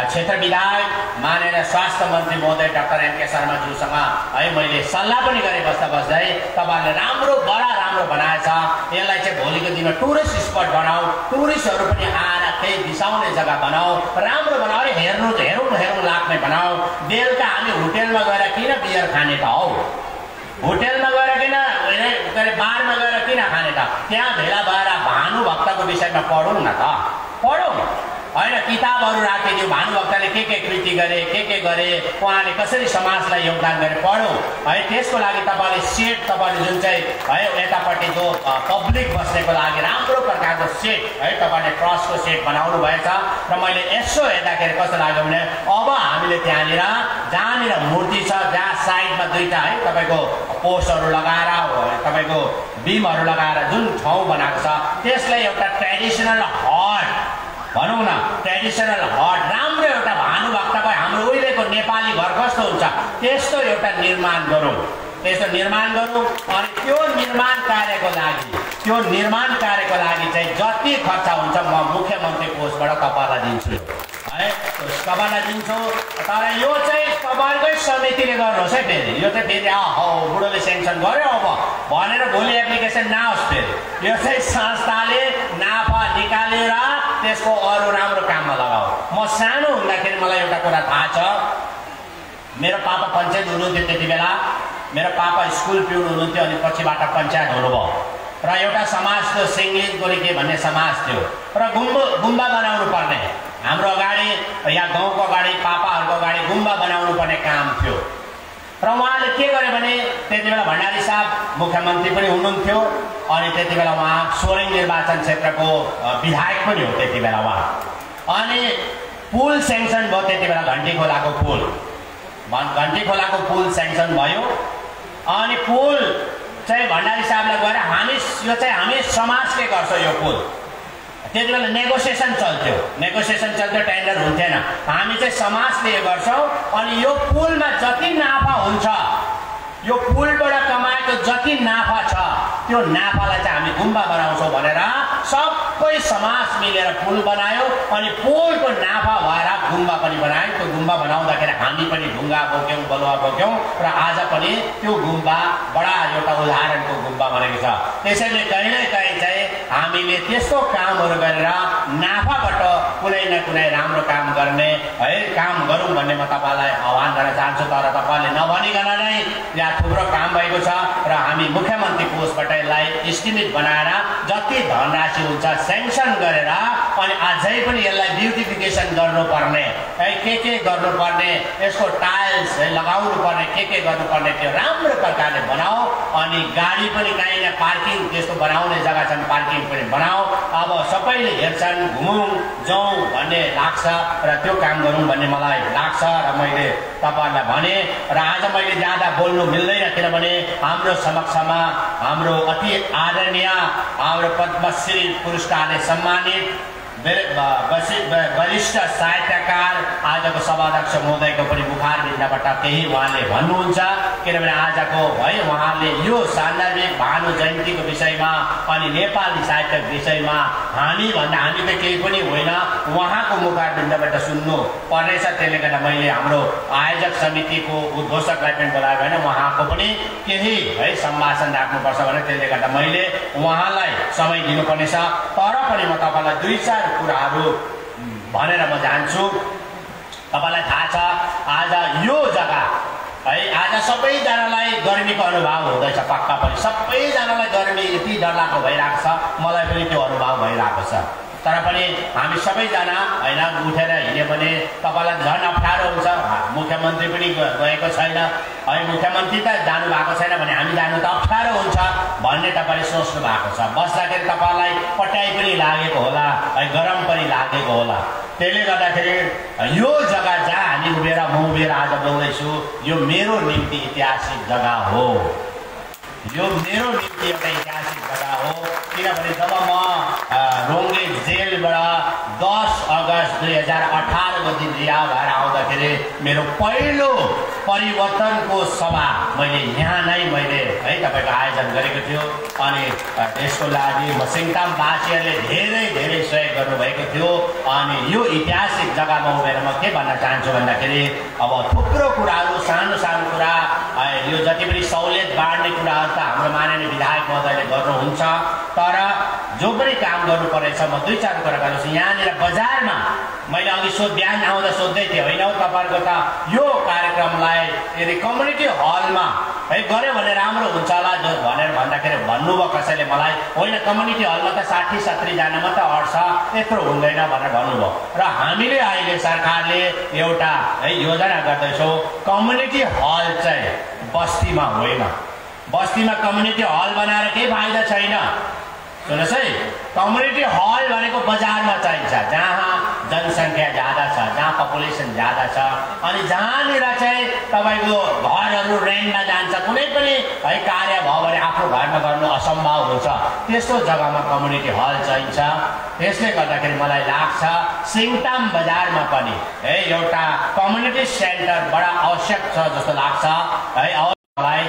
[SPEAKER 1] क्षेत्र विधायक माननीय स्वास्थ्य मन्त्री महोदय डाक्टर एमके शर्मा ज्यूसँग है मैले सल्लाह पनि गरे बस्दै तपाईहरुले राम्रो बनाएछ यसलाई चाहिँ भोलिको दिनमा टुरिस्ट स्पट बनाऊ टुरिस्टहरू पनि आएर केही बिसाउने जग्गा बनाऊ राम्रो बनाऊ हेरौँ लाग्ने बनाऊ बेलुका हामी होटेलमा गएर किन बियर खाने त हौ होटेलमा गएर किन बारमा गएर किन त त्यहाँ भेला भएर भानुभक्तको विषयमा पढौँ न त, पढौँ होइन। किताबहरू राखिदियो, भानुभक्तले के कृति गरे, के गरे, उहाँले कसरी समाजलाई योगदान गरे, पढौँ है। त्यसको लागि तपाईँले सेट, तपाईँले जुन चाहिँ है यतापट्टि जो पब्लिक बस्नेको लागि राम्रो प्रकारको सेट है तपाईँले ट्रस्टको सेट बनाउनु भएछ। र मैले यसो हेर्दाखेरि कस्तो लाग्यो भने अब हामीले त्यहाँनिर जहाँनिर मूर्ति छ, जहाँ साइडमा दुईवटा है तपाईँको पोस्टहरू लगाएर, तपाईँको बिमहरू लगाएर जुन ठाउँ बनाएको छ त्यसलाई एउटा ट्रेडिसनल हट भनौँ न, ट्रेडिसनल हट, राम्रो एउटा भानुभक्तको हाम्रो उहिलेको नेपाली घर कस्तो हुन्छ त्यस्तो एउटा निर्माण गरौँ, त्यस्तो निर्माण गरौँ। अनि त्यो निर्माण कार्यको लागि चाहिँ जति खर्च हुन्छ म मुख्यमन्त्री कोषबाट तपाईँलाई दिन्छु है, तपाईँलाई दिन्छु। तर यो चाहिँ तपाईँकै समितिले गर्नुहोस् है। फेरि यो चाहिँ फेरि बुढोले सेङ्सन गर्यो अब भनेर भोलि एप्लिकेसन नआओस्। फेरि यो चाहिँ संस्थाले नाफा निकालेर त्यसको अरू राम्रो काममा लगाऊ। म सानो हुँदाखेरि मलाई एउटा कुरा थाहा छ, मेरो पापा पञ्चायत हुनुहुन्थ्यो त्यति बेला, मेरो पापा स्कुल पिउन हुनुहुन्थ्यो अनि पछिबाट पञ्चायत हुनुभयो। र एउटा समाज थियो सिङ्लिङ गोरिके भन्ने समाज थियो र गुम्बा बनाउनु पर्ने, हाम्रो अगाडि या गाउँको अगाडि पापाहरूको अगाडि गुम्बा बनाउनु पर्ने काम थियो। र उहाँले के गर्यो भने त्यति बेला भण्डारी साहब मुख्यमन्त्री पनि हुनुहुन्थ्यो अनि त्यति बेला उहाँ सोरेङ निर्वाचन क्षेत्रको विधायक पनि हो त्यति बेला उहाँ। अनि पुल सेङ्सन भयो त्यति बेला, घन्टी खोलाको पुल सेङ्सन भयो। अनि पुल चाहिँ भण्डारी साहबलाई गएर हामी समाजले गर्छ यो पुल। त्यति बेला नेगोसिएसन चल्थ्यो, टेन्डर हुन्थेन, हामी चाहिँ समाजले गर्छौँ। अनि यो पुलमा जति नाफा हुन्छ, यो पुलबाट कमाएको जति नाफा छ त्यो नाफालाई चाहिँ हामी गुम्बा बनाउँछौँ भनेर सबै समाज मिलेर पुल बनायो। अनि पुलको नाफा भएर गुम्बा पनि बनायो। त्यो गुम्बा बनाउँदाखेरि हामी पनि ढुङ्गा बोक्यौँ, बलुवा बोक्यौँ र आज पनि त्यो गुम्बा बडा एउटा उदाहरणको गुम्बा बनेको छ। त्यसैले कहीँ चाहिँ हामीले त्यस्तो कामहरू गरेर नाफाबाट कुनै न कुनै राम्रो काम गर्ने है काम गरौँ भन्ने म तपाईँलाई आह्वान गर्न चाहन्छु। तर तपाईँले नभनिकन नै यहाँ थुप्रो काम भएको छ र हामी मुख्यमन्त्री कोषबाट यसलाई इस्टिमेट बनाएर जति धनराशि हुन्छ सेङ्सन गरेर अनि अझै पनि यसलाई ब्युटिफिकेसन गर्नुपर्ने है, के गर्नुपर्ने, यसको टाइल्स लगाउनु पर्ने, के गर्नुपर्ने त्यो राम्रो प्रकारले बनाऊ। अनि गाडी पनि काहीँ न पार्किङ त्यस्तो बनाउने जग्गा छन्, पार्किङ पनि बनाऊ। अब सबैले हेर्छन्, घुमौँ जाउँ भन्ने लाग्छ र त्यो काम गरौँ भन्ने मलाई लाग्छ र मैले तपाईँहरूलाई भने। र आज मैले ज्यादा बोल्नु मिल्दैन किनभने हाम्रो समक्षमा हाम्रो अति आदरणीय हाम्रो पद्मश्री पुरस्कारले सम्मानित वरिष्ठ साहित्यकार आजको सभाध्यक्ष महोदयको पनि मुखार बिन्दबाट केही उहाँले भन्नुहुन्छ। किनभने आजको है उहाँले यो सान्दर्भिक भानु जयन्तीको विषयमा अनि नेपाली साहित्यको विषयमा हामी भन्दा हामी त केही पनि होइन, उहाँको मुखार बिन्दबाट सुन्नु पर्नेछ। त्यसले गर्दा मैले हाम्रो आयोजक समितिको उद्घोषकलाई पनि बोलाएको होइन, उहाँको पनि केही है सम्भाषण राख्नुपर्छ भने त्यसले गर्दा मैले उहाँलाई समय दिनुपर्नेछ। तर पनि म तपाईँलाई 2-4 कुराहरू भनेर म जान्छु। तपाईँलाई थाहा छ आज यो जग्गा है आज सबैजनालाई गर्मीको अनुभव हुँदैछ, पक्का पनि सबैजनालाई गर्मी यति डरलाग्दो भइरहेको छ, मलाई पनि त्यो अनुभव भइरहेको छ। तर पनि हामी सबैजना होइन उठेर हिँड्यो भने तपाईँलाई झन् अप्ठ्यारो हुन्छ। मुख्यमन्त्री पनि गएको छैन है, मुख्यमन्त्री त जानु भएको छैन भने हामी जानु त अप्ठ्यारो हुन्छ भन्ने तपाईँले सोच्नु भएको छ। बस्दाखेरि तपाईँलाई पट्याइ पनि लागेको होला है, गरम पनि लागेको होला। त्यसले गर्दाखेरि यो जग्गा जहाँ हामी उभिएर म उभिएर आज बोल्दैछु यो मेरो निम्ति ऐतिहासिक जग्गा हो, यो मेरो निम्ति एउटा ऐतिहासिक जग्गा हो। किनभने जब म रोङ्गे जेलबाट 10 अगस्त 2018को दिन रिहा भएर आउँदाखेरि मेरो पहिलो परिवर्तनको सभा मैले यहाँ नै मैले है तपाईँको आयोजन गरेको थियो। अनि यसको लागि म सिङतामवासीहरूले धेरै सहयोग गर्नुभएको थियो। अनि यो ऐतिहासिक जग्गामा उभिएर म के भन्न चाहन्छु भन्दाखेरि अब थुप्रो कुराहरू सानो कुरा यो जति पनि सहुलियत बाँड्ने कुराहरू त हाम्रो माननीय विधायक महोदयले गर्नुहुन्छ। तर जो पनि काम गर्नुपर्नेछ म 2-4 कुरा गर्छु। यहाँनिर बजारमा मैले अघि बिहान आउँदा सोध्दै थिएँ होइन तपाईँहरूको त यो कार्यक्रमलाई यदि कम्युनिटी हलमा है गऱ्यो भने राम्रो हुन्छ होला भनेर भन्दाखेरि भन्नुभयो कसैले मलाई, होइन कम्युनिटी हलमा त 60-70 जना मात्र अट्छ, यत्रो हुँदैन भनेर भन्नुभयो। र हामीले अहिले सरकारले एउटा योजना गर्दैछौँ, कम्युनिटी हल चाहिँ बस्तीमा होइन। बस्तीमा कम्युनिटी हल बनाएर केही फाइदा छैन। सुन्नुहोस् है, कम्युनिटी हल भनेको बजारमा चाहिन्छ, जहाँ जनसङ्ख्या ज्यादा छ, जहाँ पपुलेसन ज्यादा छ, अनि जहाँनिर चाहिँ तपाईँको घरहरू रेन्टमा जान्छ, कुनै पनि कार्य भयो भने आफ्नो घरमा गर्नु असम्भव हुन्छ, त्यस्तो जग्गामा कम्युनिटी हल चाहिन्छ। त्यसले गर्दाखेरि मलाई लाग्छ सिङताम बजारमा पनि एउटा कम्युनिटी सेन्टर बडा आवश्यक छ जस्तो लाग्छ है। मलाई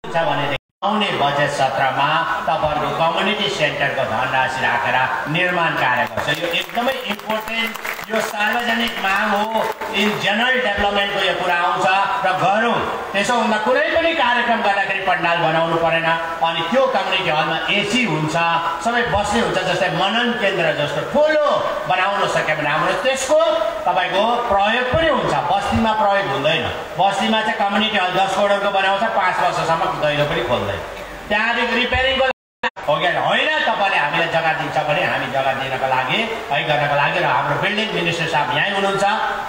[SPEAKER 1] भने आउने बजेट सत्रमा तपाईहरुको कम्युनिटी सेन्टरको धनराशि राखेर निर्माण कार्य गर्छ। यो एकदमै इम्पोर्टेन्ट, यो सार्वजनिक माग हो, इन जनरल डेभलपमेन्टको यो कुरा आउँछ र गरौँ। त्यसो हुँदा कुनै पनि कार्यक्रम गर्दाखेरि पण्डाल बनाउनु परेन, अनि त्यो कम्युनिटी हलमा एसी हुन्छ, सबै बस्ने हुन्छ, जस्तै मनन केन्द्र जस्तो ठुलो बनाउन सक्यो भने हाम्रो त्यसको तपाईको प्रयोग पनि हुन्छ। बस्तीमा प्रयोग हुँदैन। बस्तीमा चाहिँ कम्युनिटी हल 10 करोडको बनाउँछ, 5 वर्षसम्म दैलो पनि खोल्दैन, त्यहाँदेखि रिपेयरिङको हो कि होइन। तपाईँले हामीलाई जग्गा दिन्छ भने हामी जग्गा दिनको लागि गर्नको लागि, र हाम्रो बिल्डिङ मिनिस्टर साहब यहीँ हुनुहुन्छ,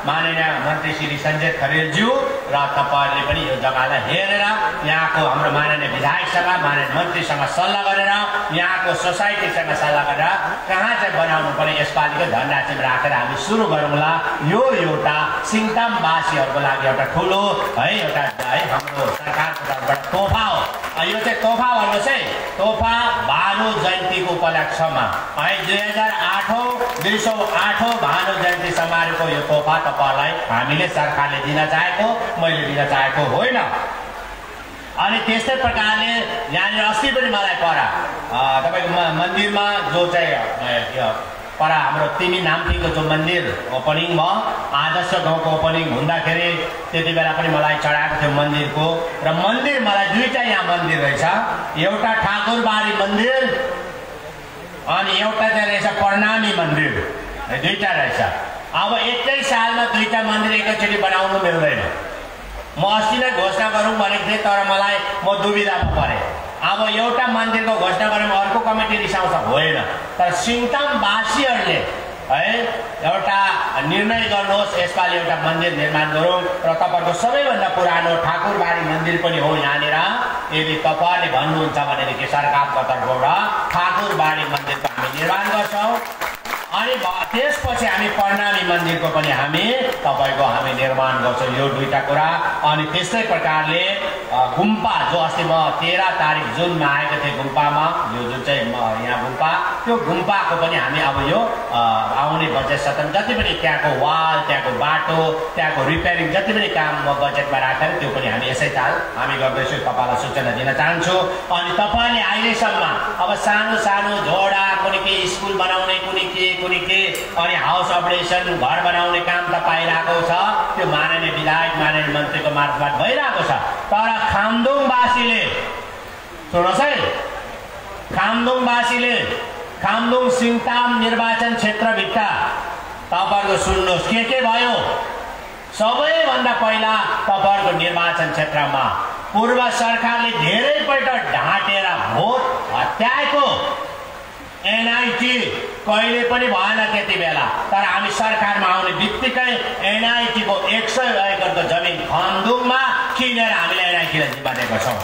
[SPEAKER 1] माननीय मन्त्री श्री सञ्जय खरेलज्यू, र तपाईँहरूले पनि यो जग्गालाई हेरेर यहाँको हाम्रो माननीय विधायकसँग, माननीय मन्त्रीसँग सल्लाह गरेर, यहाँको सोसाइटीसँग सल्लाह गरेर कहाँ चाहिँ बनाउनु पर्ने यसपालिको धनराशि राखेर हामी सुरु गरौँला। यो एउटा सिङतामवासीहरूको लागि एउटा ठुलो एउटा हाम्रो सरकारको तर्फबाट तोहफा हो। यो चाहिँ तोहफा भन्नुहोस् है, तोहफा भानु जयन्तीको उपलक्ष्यमा 2008 भानु जयन्ती समारोहको यो तोहफा तपाईलाई हामीले सरकारले दिन चाहेको, मैले दिन चाहेको होइन। अनि त्यस्तै प्रकारले यहाँनिर अस्ति पनि मलाई परा तपाईको मन्दिरमा जो चाहिँ पर हाम्रो तिमी नाम्फीको जो मन्दिर ओपनिङ भयो, आदर्श गाउँको ओपनिङ हुँदाखेरि त्यति बेला पनि मलाई चढाएको थियो मन्दिरको। र मन्दिर मलाई दुईटा यहाँ मन्दिर रहेछ, एउटा ठाकुरबारी मन्दिर अनि एउटा चाहिँ रहेछ प्रणामी मन्दिर, दुईटा रहेछ। अब एकै सालमा दुईटा मन्दिर एकैचोटि बनाउनु मिल्दैन। म अस्ति नै घोषणा गरौँ भनेको थिएँ, तर मलाई म दुविधामा परेँ। अब एउटा मन्दिरको घोषणा गरेर अर्को कमिटी रिसाउँछ, होइन। तर सिङतामवासीहरूले एउटा निर्णय गर्नुहोस्, यसपालि एउटा मन्दिर निर्माण गरौँ। र तपाईँको सबैभन्दा पुरानो ठाकुरबारी मन्दिर पनि हो यहाँनिर। यदि तपाईँहरूले भन्नुहुन्छ भनेदेखि सरकारको तर्फबाट ठाकुरबारी मन्दिरको हामी निर्माण गर्छौँ, अनि त्यसपछि हामी प्रणामी मन्दिरको पनि हामी तपाईको हामी निर्माण गर्छौँ। यो दुईटा कुरा। अनि त्यस्तै प्रकारले गुम्पा जो अस्ति म 13 तारिक जुनमा आएको थिएँ गुम्पामा, यो जुन चाहिँ यहाँ गुम्पा, त्यो गुम्पाको पनि हामी अब यो आउने बजेट सत्रमा जति पनि त्यहाँको वाल, त्यहाँको बाटो, त्यहाँको रिपेयरिङ जति पनि काम म बजेटमा राखेर त्यो पनि हामी यसै ताल हामी गर्दैछौँ, तपाईँलाई सूचना दिन चाहन्छु। अनि तपाईँले अहिलेसम्म अब सानो सानो झोडा, कुनै के स्कुल बनाउने, कुनै के अनि हाउस अपरेसन, घर बनाउने काम त पाइरहेको छ, त्यो माननीय विधायक, माननीय मन्त्रीको मार्फत भइरहेको छ। तर खामदुङवासीले सुन्नुहोस् है, खामदुङवासीले खामदुङ सिङताम निर्वाचन क्षेत्रभित्र तपाईँहरूको सुन्नुहोस् के भयो। सबैभन्दा पहिला तपाईँहरूको निर्वाचन क्षेत्रमा पूर्व सरकारले धेरैपल्ट ढाँटेर भोट हत्याएको एनआईटी कहिले पनि भएन त्यति बेला। तर हामी सरकारमा आउने बित्तिकै एनआईटी को 100 एकरको जमिन खामदुङमा किनेर हामीले एनआईटीलाई जिम्मा दिएका छौँ।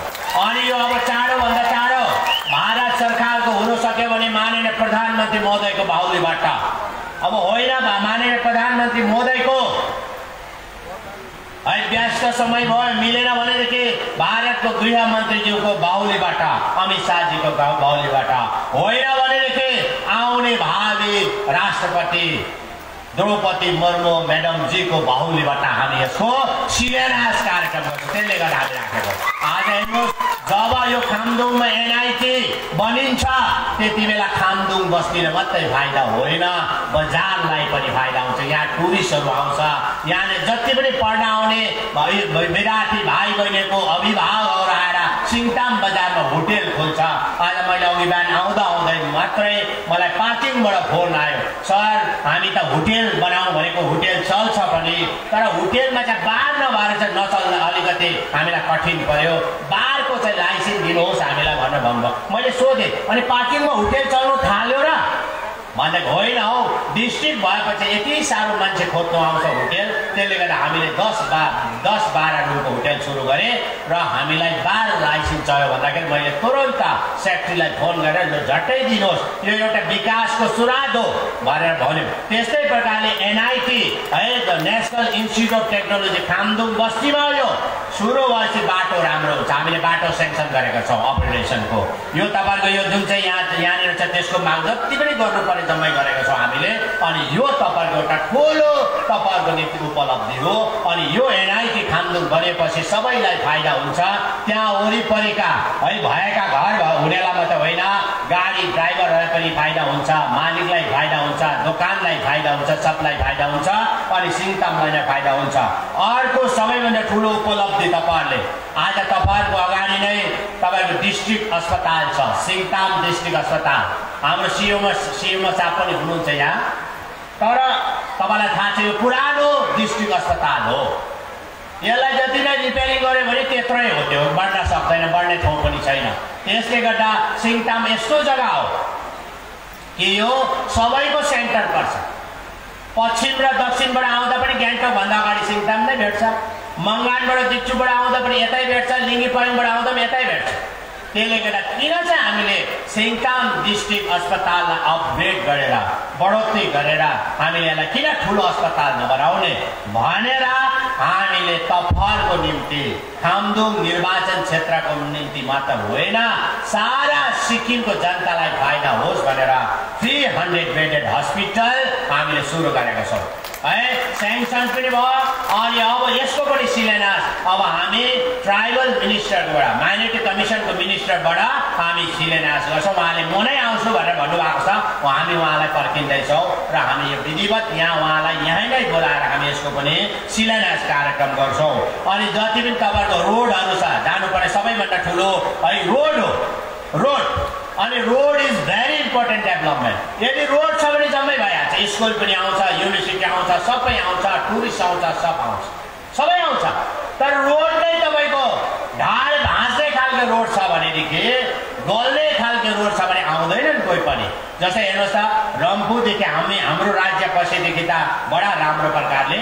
[SPEAKER 1] अनि यो अब चाँडोभन्दा चाँडो भारत सरकारको हुन सक्यो भने माननीय प्रधानमन्त्री महोदयको बाहुलीबाट, अब होइन माननीय प्रधानमन्त्री महोदयको व्यस्त समय भयो मिलेन भनेदेखि भारतको गृह मन्त्रीज्यूको बाहुलीबाट, अमित शाहजीको बाहुलीबाट, होइन भनेदेखि आउने भावी राष्ट्रपति द्रौपदी मुर्मू म्याडमजीको बाहुलीबाट हामी यसको शिलान्यास कार्यक्रम गर्छौँ। त्यसले गर्दा हामी राखेको। आज हेर्नुहोस्, जब यो खामदुङमा एनआईटी बनिन्छ त्यति बेला खामदुङ बस्तीले मात्रै फाइदा होइन, बजारलाई पनि फाइदा हुन्छ। यहाँ टुरिस्टहरू आउँछ, यहाँले जति पनि पढ्न आउने विद्यार्थी भाइ बहिनीको अभिभावकहरू आएर सिङताम बजारमा होटेल खोल्छ। आज मैले अघि बिहान आउँदै मात्रै मलाई पार्किङबाट फोन आयो, सर हामी त होटेल बनाउँ भनेको होटेल चल्छ पनि, तर होटेलमा चाहिँ बार नभएर चाहिँ नचल्दा अलिकति हामीलाई कठिन पर्यो, बारको चाहिँ लाइसेन्स दिनुहोस् हामीलाई भनेर भन्नुभयो। मैले सोधेँ अनि पार्किङमा होटेल चल्नु थाल्यो र भन्दा होइन हौ, डिस्ट्रिक्ट भएपछि यति साह्रो मान्छे खोज्नु आउँछ होटेल, त्यसले गर्दा हामीले 10-12 रुमको होटेल सुरु गरेँ र हामीलाई बार लाइसेन्स चाहियो भन्दाखेरि मैले तुरन्त सेक्रेटरीलाई फोन गरेर यो झट्टै दिनुहोस्, यो एउटा विकासको सुरुवात हो भनेर भन्यो। त्यस्तै प्रकारले एनआइटी है, the national institute of technology Khamdung बस्तीमा यो सुरु भएपछि बाटो राम्रो हुन्छ। हामीले बाटो सेङ्सन गरेका छौँ अपरेसनको। यो तपाईँको यो जुन चाहिँ यहाँनिर छ त्यसको माग जति पनि गर्नुपर्ने जम्मै गरेका छौँ हामीले। अनि यो तपाईँको एउटा ठुलो तपाईँहरूको निम्ति उपलब्धि हो। अनि यो एनआइटी खामदुङ बनेपछि सबैलाई फाइदा हुन्छ। त्यहाँ वरिपरिका है भएका घर हुनेलाई मात्र होइन, गाडी ड्राइभरहरूलाई पनि फाइदा हुन्छ, मालिकलाई फाइदा हुन्छ, दोकानलाई फाइदा हुन्छ, सबलाई फाइदा हुन्छ अनि सिङतामलाई नै फाइदा हुन्छ। अर्को सबैभन्दा ठुलो उपलब्धि तपाईँहरूले आज तपाईँहरूको अगाडि नै तपाईँको डिस्ट्रिक्ट अस्पताल छ, सिङताम डिस्ट्रिक्ट अस्पताल। हाम्रो सिएमओ साहब पनि हुनुहुन्छ यहाँ, तर तपाईँलाई थाहा छ यो पुरानो डिस्ट्रिक्ट अस्पताल हो। यसलाई जति नै रिपेयरिङ गर्यो भने त्यत्रै हो, त्यो बढ्न सक्दैन, बढ्ने ठाउँ पनि छैन। त्यसले गर्दा सिङताम यस्तो जग्गा हो कि यो सबैको सेन्टर पर्छ। पश्चिम र दक्षिणबाट आउँदा पनि गान्तोकभन्दा अगाडि सिङताम नै भेट्छ, मङ्गानबाट दिक्चुबाट आउँदा पनि यतै भेट्छ, लिङ्गिपयङबाट आउँदा पनि यतै भेट्छ। त्यसले गर्दा किन चाहिँ हामीले सिङताम डिस्ट्रिक्ट अस्पताललाई अपग्रेड गरेर बढोत्तरी गरेर हामीले यसलाई किन ठुलो अस्पताल नबनाउने भनेर हामीले तपाईँहरूको निम्ति खामदुङ निर्वाचन क्षेत्रको निम्ति मात्र होइन, सारा सिक्किमको जनतालाई फाइदा होस् भनेर 300 बेडेड हस्पिटल हामीले सुरु गरेका छौँ है। सेङ्सन पनि भयो अनि अब यसको पनि शिलान्यास अब हामी ट्राइबल मिनिस्टरबाट, माइनोरिटी कमिसनको मिनिस्टरबाट हामी शिलान्यास गर्छौँ। उहाँले म नै आउँछु भनेर भन्नुभएको छ, हामी उहाँलाई पर्खिँदैछौँ र हामी यो विधिवत यहाँ उहाँलाई यहीँ नै बोलाएर हामी यसको पनि शिलान्यास कार्यक्रम गर्छौँ। अनि जति पनि तपाईँहरूको रोडहरू छ, जानुपर्ने सबैभन्दा ठुलो है रोड हो, रोड। अनि road is very important development. यदि रोड छ भने जम्मै भइहाल्छ, स्कुल पनि आउँछ, युनिभर्सिटी आउँछ, सबै आउँछ, टुरिस्ट आउँछ, सब आउँछ, सबै आउँछ। तर रोड नै तपाईँको ढाड भाँच्ने खालको रोड छ भनेदेखि, गल्ने खालको रोड छ भने आउँदैनन् कोही पनि। जस्तै हेर्नुहोस् त, रम्फूदेखि हाम्रो राज्य पसेदेखि त बडा राम्रो प्रकारले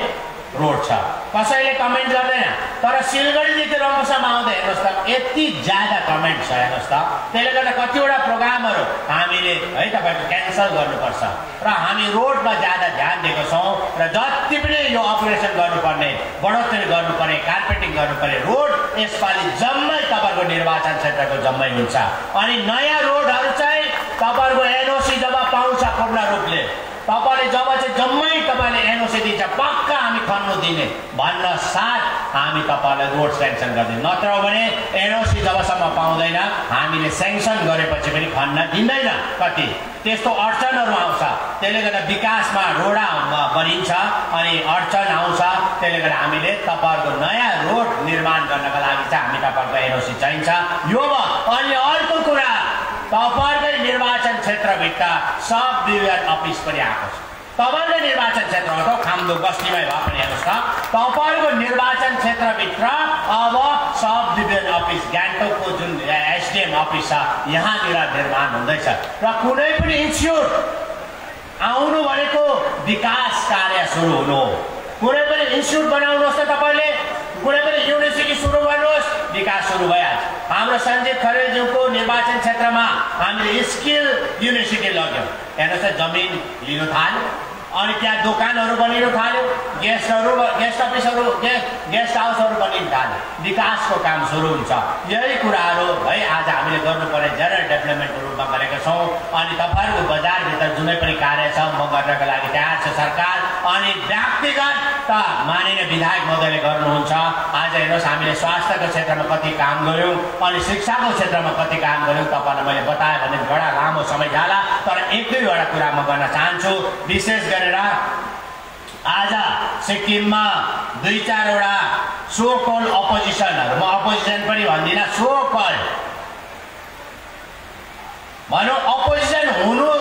[SPEAKER 1] रोड छ, कसैले कमेन्ट गर्दैन। तर सिलगढीदेखि रम्फूसम्म आउँदा हेर्नुहोस् त यति ज्यादा कमेन्ट छ हेर्नुहोस् त। त्यसले गर्दा कतिवटा प्रोग्रामहरू हामीले है तपाईँको क्यान्सल गर्नुपर्छ र हामी रोडमा ज्यादा ध्यान दिएको छौँ। र जति पनि यो अपरेसन गर्नुपर्ने, बढोत्तरी गर्नुपर्ने, कार्पेटिङ गर्नुपर्ने रोड यसपालि जम्मै तपाईँहरूको निर्वाचन क्षेत्रको जम्मै हुन्छ। अनि नयाँ रोडहरू चाहिँ तपाईँहरूको एनओसी जब पाउँछ पूर्ण रूपले, तपाईँले जब चाहिँ जम्मै तपाईँले एनओसी दिन्छ पक्का हामी खन्नु दिने भन्न साथ हामी तपाईँलाई रोड सेङ्सन गरिदिने। नत्र भने एनओसी जबसम्म पाउँदैन हामीले सेङ्सन गरेपछि पनि खन्न दिँदैन। कति त्यस्तो अडचनहरू आउँछ, त्यसले गर्दा विकासमा रोडा बनिन्छ अनि अडचन आउँछ। त्यसले गर्दा हामीले तपाईँहरूको नयाँ रोड निर्माण गर्नका लागि चाहिँ हामी तपाईँहरूको एनओसी चाहिन्छ यो भयो। अनि अर्को कुरा, तपाईँहरूकै निर्वाचन क्षेत्रभित्र सब डिभिजन अफिस पनि आएको छ। तपाईँहरूको निर्वाचन क्षेत्रमा त खामदुङ बस्तीमै भए पनि हेर्नुहोस् त, तपाईँहरूको निर्वाचन क्षेत्रभित्र अब सब डिभिजन अफिस गान्तोकको जुन एसडिएम अफिस छ यहाँनिर निर्माण हुँदैछ। र कुनै पनि इन्स्टिच्युट आउनु भनेको विकास कार्य सुरु हुनु हो। कुनै पनि इन्स्टिच्युट बनाउनुहोस् त तपाईँले, कुनै पनि युनिभर्सिटी सुरु गर्नुहोस्, विकास सुरु भइहाल्छ। हाम्रो सञ्जीव खरेलज्यूको निर्वाचन क्षेत्रमा हामीले स्किल युनिभर्सिटी लग्यौँ। हेर्नुहोस् त जमिन लिनु थाल्यो, अनि त्यहाँ दोकानहरू बनिनु थाल्यो, गेस्ट अफिसहरू, गेस्ट हाउसहरू बनिनु थाल्यो, विकासको काम सुरु हुन्छ। यही कुराहरू है आज हामीले गर्नुपर्ने जनरल डेभलपमेन्टको रूपमा गरेका छौँ। अनि तपाईँहरूको बजारभित्र जुनै पनि कार्य छ म गर्नको लागि तयार छ सरकार। अनि व्यक्तिगत त माननीय विधायक महोदयले गर्नुहुन्छ। आज हेर्नुहोस् हामीले स्वास्थ्यको क्षेत्रमा कति काम गऱ्यौँ अनि शिक्षाको क्षेत्रमा कति काम गऱ्यौँ तपाईँलाई मैले बताएँ भने बडा लामो समय जाला। तर एक दुईवटा कुरा म गर्न चाहन्छु। विशेष गरेर आज सिक्किममा 2-4वटा सो कल अपोजिसनहरू, म अपोजिसन पनि भन्दिनँ, सो कल भनौँ अपोजिसन हुनु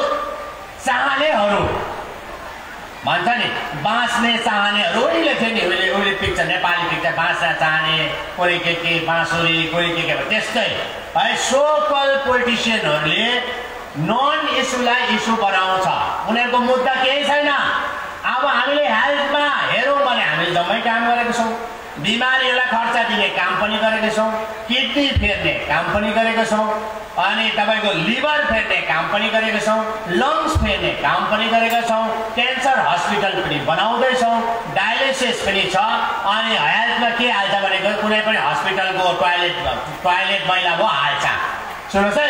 [SPEAKER 1] चाहनेहरू भन्छ नि, बाँच्ने चाहनेहरू उहिले थियो नि, उहिले पिक्चर नेपाली पिक्चर बाँच्न चाहने, कोही के बाँसुरी, कोही के त्यस्तै है सो कल पोलिटिसियनहरूले नन इस्युलाई इस्यु बनाउँछ। उनीहरूको मुद्दा केही छैन। अब हामीले हेल्थमा हेरौँ भने हामीले जम्मै काम गरेका छौँ। बिमारीहरूलाई खर्च दिने काम पनि गरेका छौँ। किडनी फेर्ने काम पनि गरेका छौँ। अनि तपाईँको लिभर फेर्ने काम पनि गरेका छौँ। लङ्स फेर्ने काम पनि गरेका छौँ। क्यान्सर हस्पिटल पनि बनाउँदैछौँ। डायलिसिस पनि छ। अनि हेल्थमा के हाल्छ भनेको कुनै पनि हस्पिटलको टोयलेट मैला भयो हाल्छ। सुन्नुहोस् है,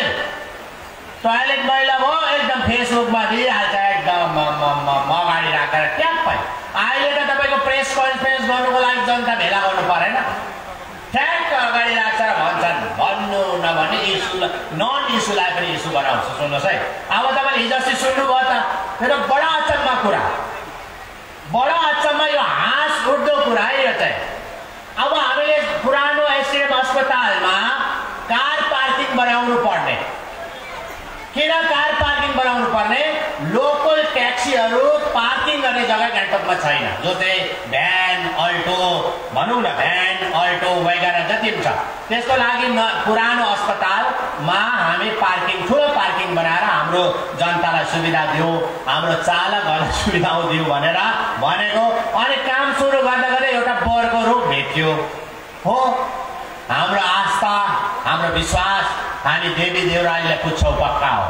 [SPEAKER 1] टोयलेट मैला भयो एकदम फेसबुकमा दिइहाल्छ, एकदम अगाडि राखेर ट्याप्पै। अहिले त तपाईँको प्रेस कन्फरेन्स गर्नुको लागि जनता भेला गर्नु परेन, ठ्याक्क अगाडि राख्छ र भन्छन्। भन्नु नभने इस्यु नन इस्युलाई पनि इस्यु बनाउँछ। सुन्नुहोस् है, अब तपाईँले हिजो अस्ति सुन्नुभयो त, यो बडा अचम्म कुरा, बडा अचम्म, यो हाँस उठ्दो कुरा है यो चाहिँ। अब हामीले पुरानो एसडिएम अस्पतालमा कार पार्किङ बनाउनु पर्ने। किन कार पार्किङ बनाउनु पर्ने? लोकल ट्याक्सीहरू पार्किङ गर्ने जग्गा गान्तोकमा छैन, जो चाहिँ भ्यान अल्टो भनौँ न, भ्यान अल्टो वैगरा जति पनि छ। त्यसको लागि पुरानो अस्पतालमा हामी पार्किङ, ठुलो पार्किङ बनाएर हाम्रो जनतालाई सुविधा दिउँ, हाम्रो चालकहरूलाई सुविधा दिउँ भनेर भनेको। अनि काम सुरु गर्दा गर्दै एउटा बरको रूप भेट्यो हो। हाम्रो आस्था, हाम्रो विश्वास, हामी देवी देवरानीलाई पुज्छौँ पक्का हो।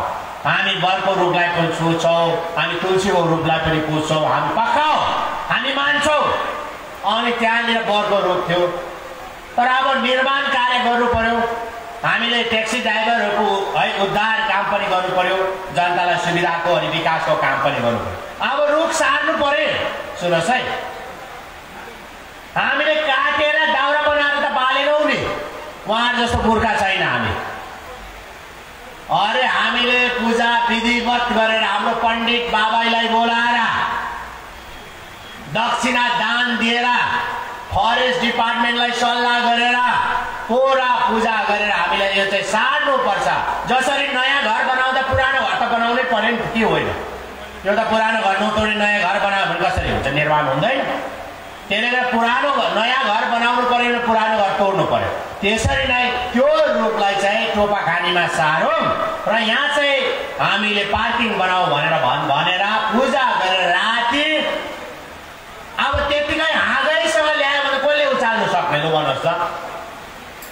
[SPEAKER 1] हामी बरको रूपलाई पनि पुज्छौँ, हामी तुलसीको रूपलाई पनि पुज्छौँ, हामी पक्का हो, हामी मान्छौँ। अनि त्यहाँनिर बरको रूप थियो। तर अब निर्माण कार्य गर्नु पर्यो, हामीले ट्याक्सी ड्राइभरहरूको है उद्धार काम पनि गर्नु पर्यो, जनतालाई सुविधाको अनि विकासको काम पनि गर्नु पर्यो। अब रुख सार्नु पर्यो। सुन्नुहोस् है, हामीले काटेर दाउरा बनाएर त बालेनौँ नि, उहाँहरू जस्तो मूर्ख छैन हामी। अरे हामीले पूजा विधिवत गरेर हाम्रो पण्डित बाबालाई बोलाएर दक्षिणा दान दिएर फरेस्ट डिपार्टमेन्टलाई सल्लाह गरेर पुरा पूजा गरेर हामीले यो चाहिँ सार्नुपर्छ। जसरी नयाँ घर बनाउँदा पुरानो घर त बनाउनै पर्यो नि, के होइन? यो त पुरानो घर नतोडी नयाँ घर बनायो भने कसरी हुन्छ? निर्माण हुँदैन। त्यसले गर्दा पुरानो नयाँ घर बनाउनु पर्यो भने पुरानो घर तोड्नु पर्यो। त्यसरी नै त्यो रूपलाई चाहिँ टोपाखानीमा सारौँ र यहाँ चाहिँ हामीले पार्किङ बनाऊ भनेर पूजा गरेर राति अब त्यतिकै हाँगैसँग ल्यायो भने कसले उचाल्नु सक्ने? लु भन्नुहोस् त।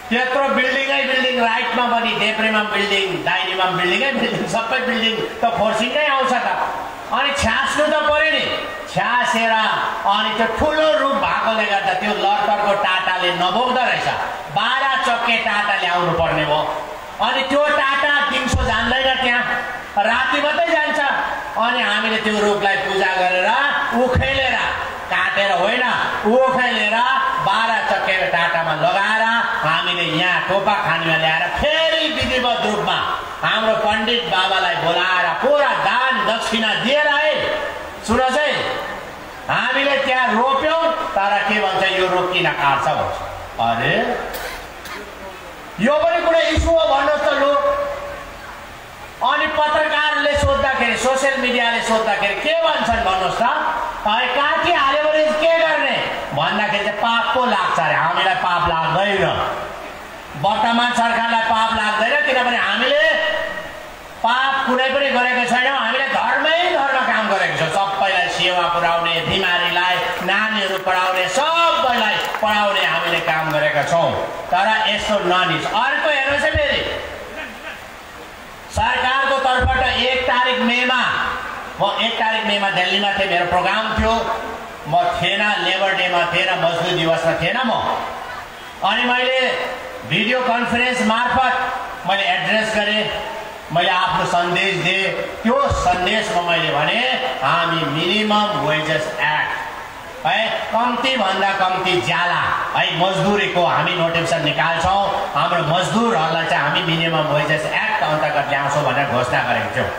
[SPEAKER 1] त्यत्रो बिल्डिङै बिल्डिङ, राइटमा पनि देब्रेमा बिल्डिङ, दाहिनेमा बिल्डिङै बिल्डिङ, सबै बिल्डिङ त फोर्सिङै आउँछ त। अनि छ्यास्नु त पर्यो नि, छ्यासेर अनि त्यो ठुलो रूप भएकोले गर्दा त्यो लटरको टाटाले नभोग्दो रहेछ, 12 चक्के टाटा ल्याउनु पर्ने भयो। अनि त्यो टाटा दिउँसो जान्दैन, त्यहाँ राति मात्रै जान्छ। अनि हामीले त्यो रूपलाई पूजा गरेर उखेलेर, काटेर होइन, उखेलेर 12 चक्के टाटामा लगाएर हामीले यहाँ टोपाखानीमा ल्याएर फेरि विधिवत रूपमा हाम्रो पण्डित बाबालाई बोलाएर पुरा दान दक्षिणा दिएर आए। सुन्नुहोस् है, हामीले त्यहाँ रोप्यौँ, तर के भन्छ यो रुख किन काट्छ भन्छ। अरे यो पनि कुनै इस्यु हो भन्नुहोस् त लु। अनि पत्रकारले सोद्धाखेरि, सोसियल मिडियाले सोद्धाखेरि के भन्छन् भन्नुहोस् त? काटिहाल्यो भने के गर्ने भन्दाखेरि चाहिँ पाप पो लाग्छ अरे। हामीलाई पाप लाग्दैन, वर्तमान सरकारलाई पाप लाग्दैन, किनभने हामीले पाप कुनै पनि गरेको छैनौँ। हामीले धर्मै धर्म काम गरेको छौँ। सबैलाई सेवा पुर्याउने, बिमारीलाई, नानीहरू पढाउने, सबैलाई पढाउने हामीले काम गरेका छौँ। तर यस्तो ननिस अर्को हेर्नुहोस् है, फेरि सरकारको तर्फबाट 1 तारिक मेमा, म 1 तारिक मेमा दिल्लीमा थिएँ, मेरो प्रोग्राम थियो, म थिएन, लेबर डेमा थिएन, मजदुर दिवसमा थिएन म। अनि मैले भिडियो कन्फरेन्स मार्फत मैले एड्रेस गरेँ, मैले आफ्नो सन्देश दिएँ। त्यो सन्देशमा मैले भने हामी मिनिमम वेजेस एक्ट है, कम्ती भन्दा कम्ती ज्याला है मजदुरीको हामी नोटिफिकेसन निकाल्छौँ। हाम्रो मजदुरहरूलाई चाहिँ हामी मिनिमम वेजेस एक्ट अन्तर्गत ल्याउँछौँ भनेर घोषणा गरेको छौँ।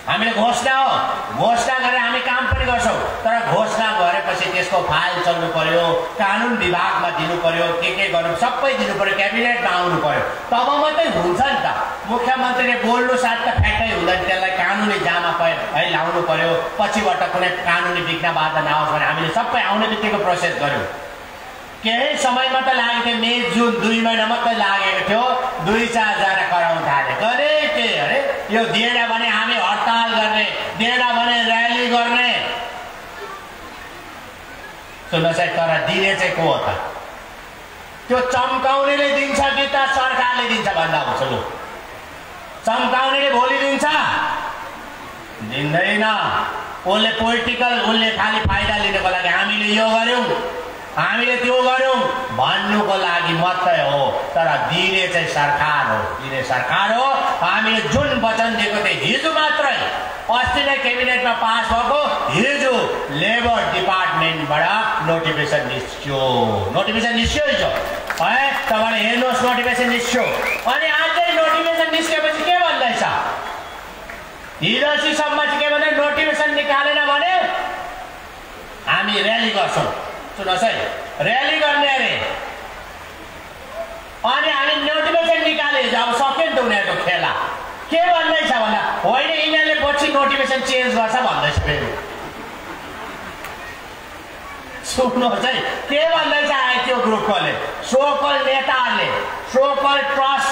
[SPEAKER 1] हामीले घोषणा हो, घोषणा गरेर हामी काम पनि गर्छौँ। तर घोषणा गरेपछि त्यसको फाइल चल्नु पर्यो, कानुन विभागमा दिनु पर्यो, के गर्नु सबै दिनु पर्यो, क्याबिनेटमा आउनु पर्यो, तब मात्रै हुन्छ नि त। मुख्यमन्त्रीले बोल्नु साथ त फ्याक्टै हुँदैन, त्यसलाई कानुनी जामा है लाउनु पर्यो। पछिबाट कुनै कानुनी विघ्न बाधा नआओस् भने हामीले सबै आउने बित्तिकै प्रोसेस गर्यौँ। केही समयमा त लागेको थियो, मे जुन 2 महिना मात्रै लागेको थियो, 2-4 जना कराउन थाले। गरे के अरे यो दिएन भने हामी हडताल गर्ने, दिएन भने र्याली गर्ने। सुन्नुहोस् है, तर दिने चाहिँ को हो त? त्यो चम्काउनेले दिन्छ कि त सरकारले दिन्छ भन्दा हुन्छ? लु, चम्काउनेले भोलि दिन्छ? दिँदैन। उसले पोलिटिकल, उसले खालि फाइदा लिनको लागि हामीले यो गर्यौं, हामीले त्यो गर्यौं भन्नुको लागि मात्रै हो। तर दिने चाहिँ सरकार हो, दिने सरकार हो। हामीले जुन वचन दिएको थिए हिजो मात्रै, अस्ति नै क्याबिनेटमा पास भएको, हिजो लेबर डिपार्टमेन्टबाट नोटिफिकेसन निस्क्यो। नोटिफिकेसन निस्क्यो हिजो है, तपाईँले हेर्नुहोस्, नोटिफिकेसन निस्क्यो। अनि अझै नोटिफिकेसन निस्केपछि के भन्दैछ? हिजोसम्म चाहिँ के भन्दै, नोटिफिकेसन निकालेन भने हामी र्याली गर्छौँ। सुन्नुहोस् है, र्याली गर्ने अरे। अनि हामी नोटिफिकेसन निकाले, अब सक्यो नि त उनीहरूको खेला। के भन्दैछ भन्दा, होइन यिनीहरूले पछि नोटिफिकेसन चेन्ज गर्छ भन्दैछ फेरि। सुन्नुहोस् है, के भन्दैछ त्यो ग्रुपकोले, सोकल नेताहरूले, सोकल ट्रस्ट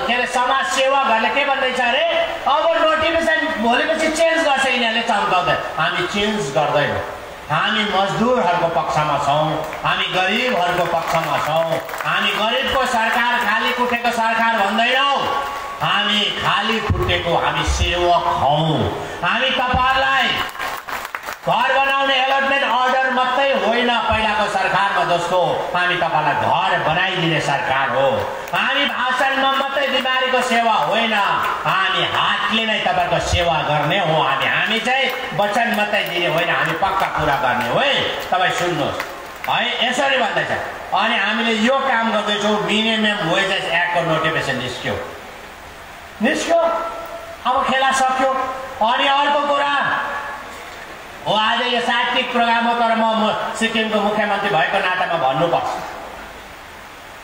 [SPEAKER 1] के अरे समाज सेवकहरूले के भन्दैछ अरे, अब नोटिफिकेसन भोलिपछि चेन्ज गर्छ यिनीहरूले चम्काउँदै। हामी चेन्ज गर्दैनौँ। हामी मजदुरहरूको पक्षमा छौँ, हामी गरिबहरूको पक्षमा छौँ। हामी गरिबको सरकार, खाली खुट्टेको सरकार भन्दैनौँ। हामी खाली खुट्टेको हामी सेवक हौँ। हामी तपाईँहरूलाई घर बनाउने एलटमेन्ट अर्डर मात्रै होइन, पहिलाको सरकारमा जस्तो हामी तपाईँलाई घर बनाइदिने सरकार हो। हामी भाषणमा मात्रै बिमारीको सेवा होइन, हामी हातले नै तपाईँको सेवा गर्ने हो। हामी चाहिँ वचन मात्रै दिने होइन, हामी पक्का पुरा गर्ने हो है। तपाईँ सुन्नुहोस् है, यसरी भन्दैछ। अनि हामीले यो काम गर्दैछौँ। मिनिमम वेजेस एक्टको नोटिफिकेसन निस्क्यो, अब खेला सक्यो। अनि अर्को कुरा हो, आज यो साहित्यिक प्रोग्राम हो, तर म सिक्किमको मुख्यमन्त्री भएको नातामा भन्नुपर्छ।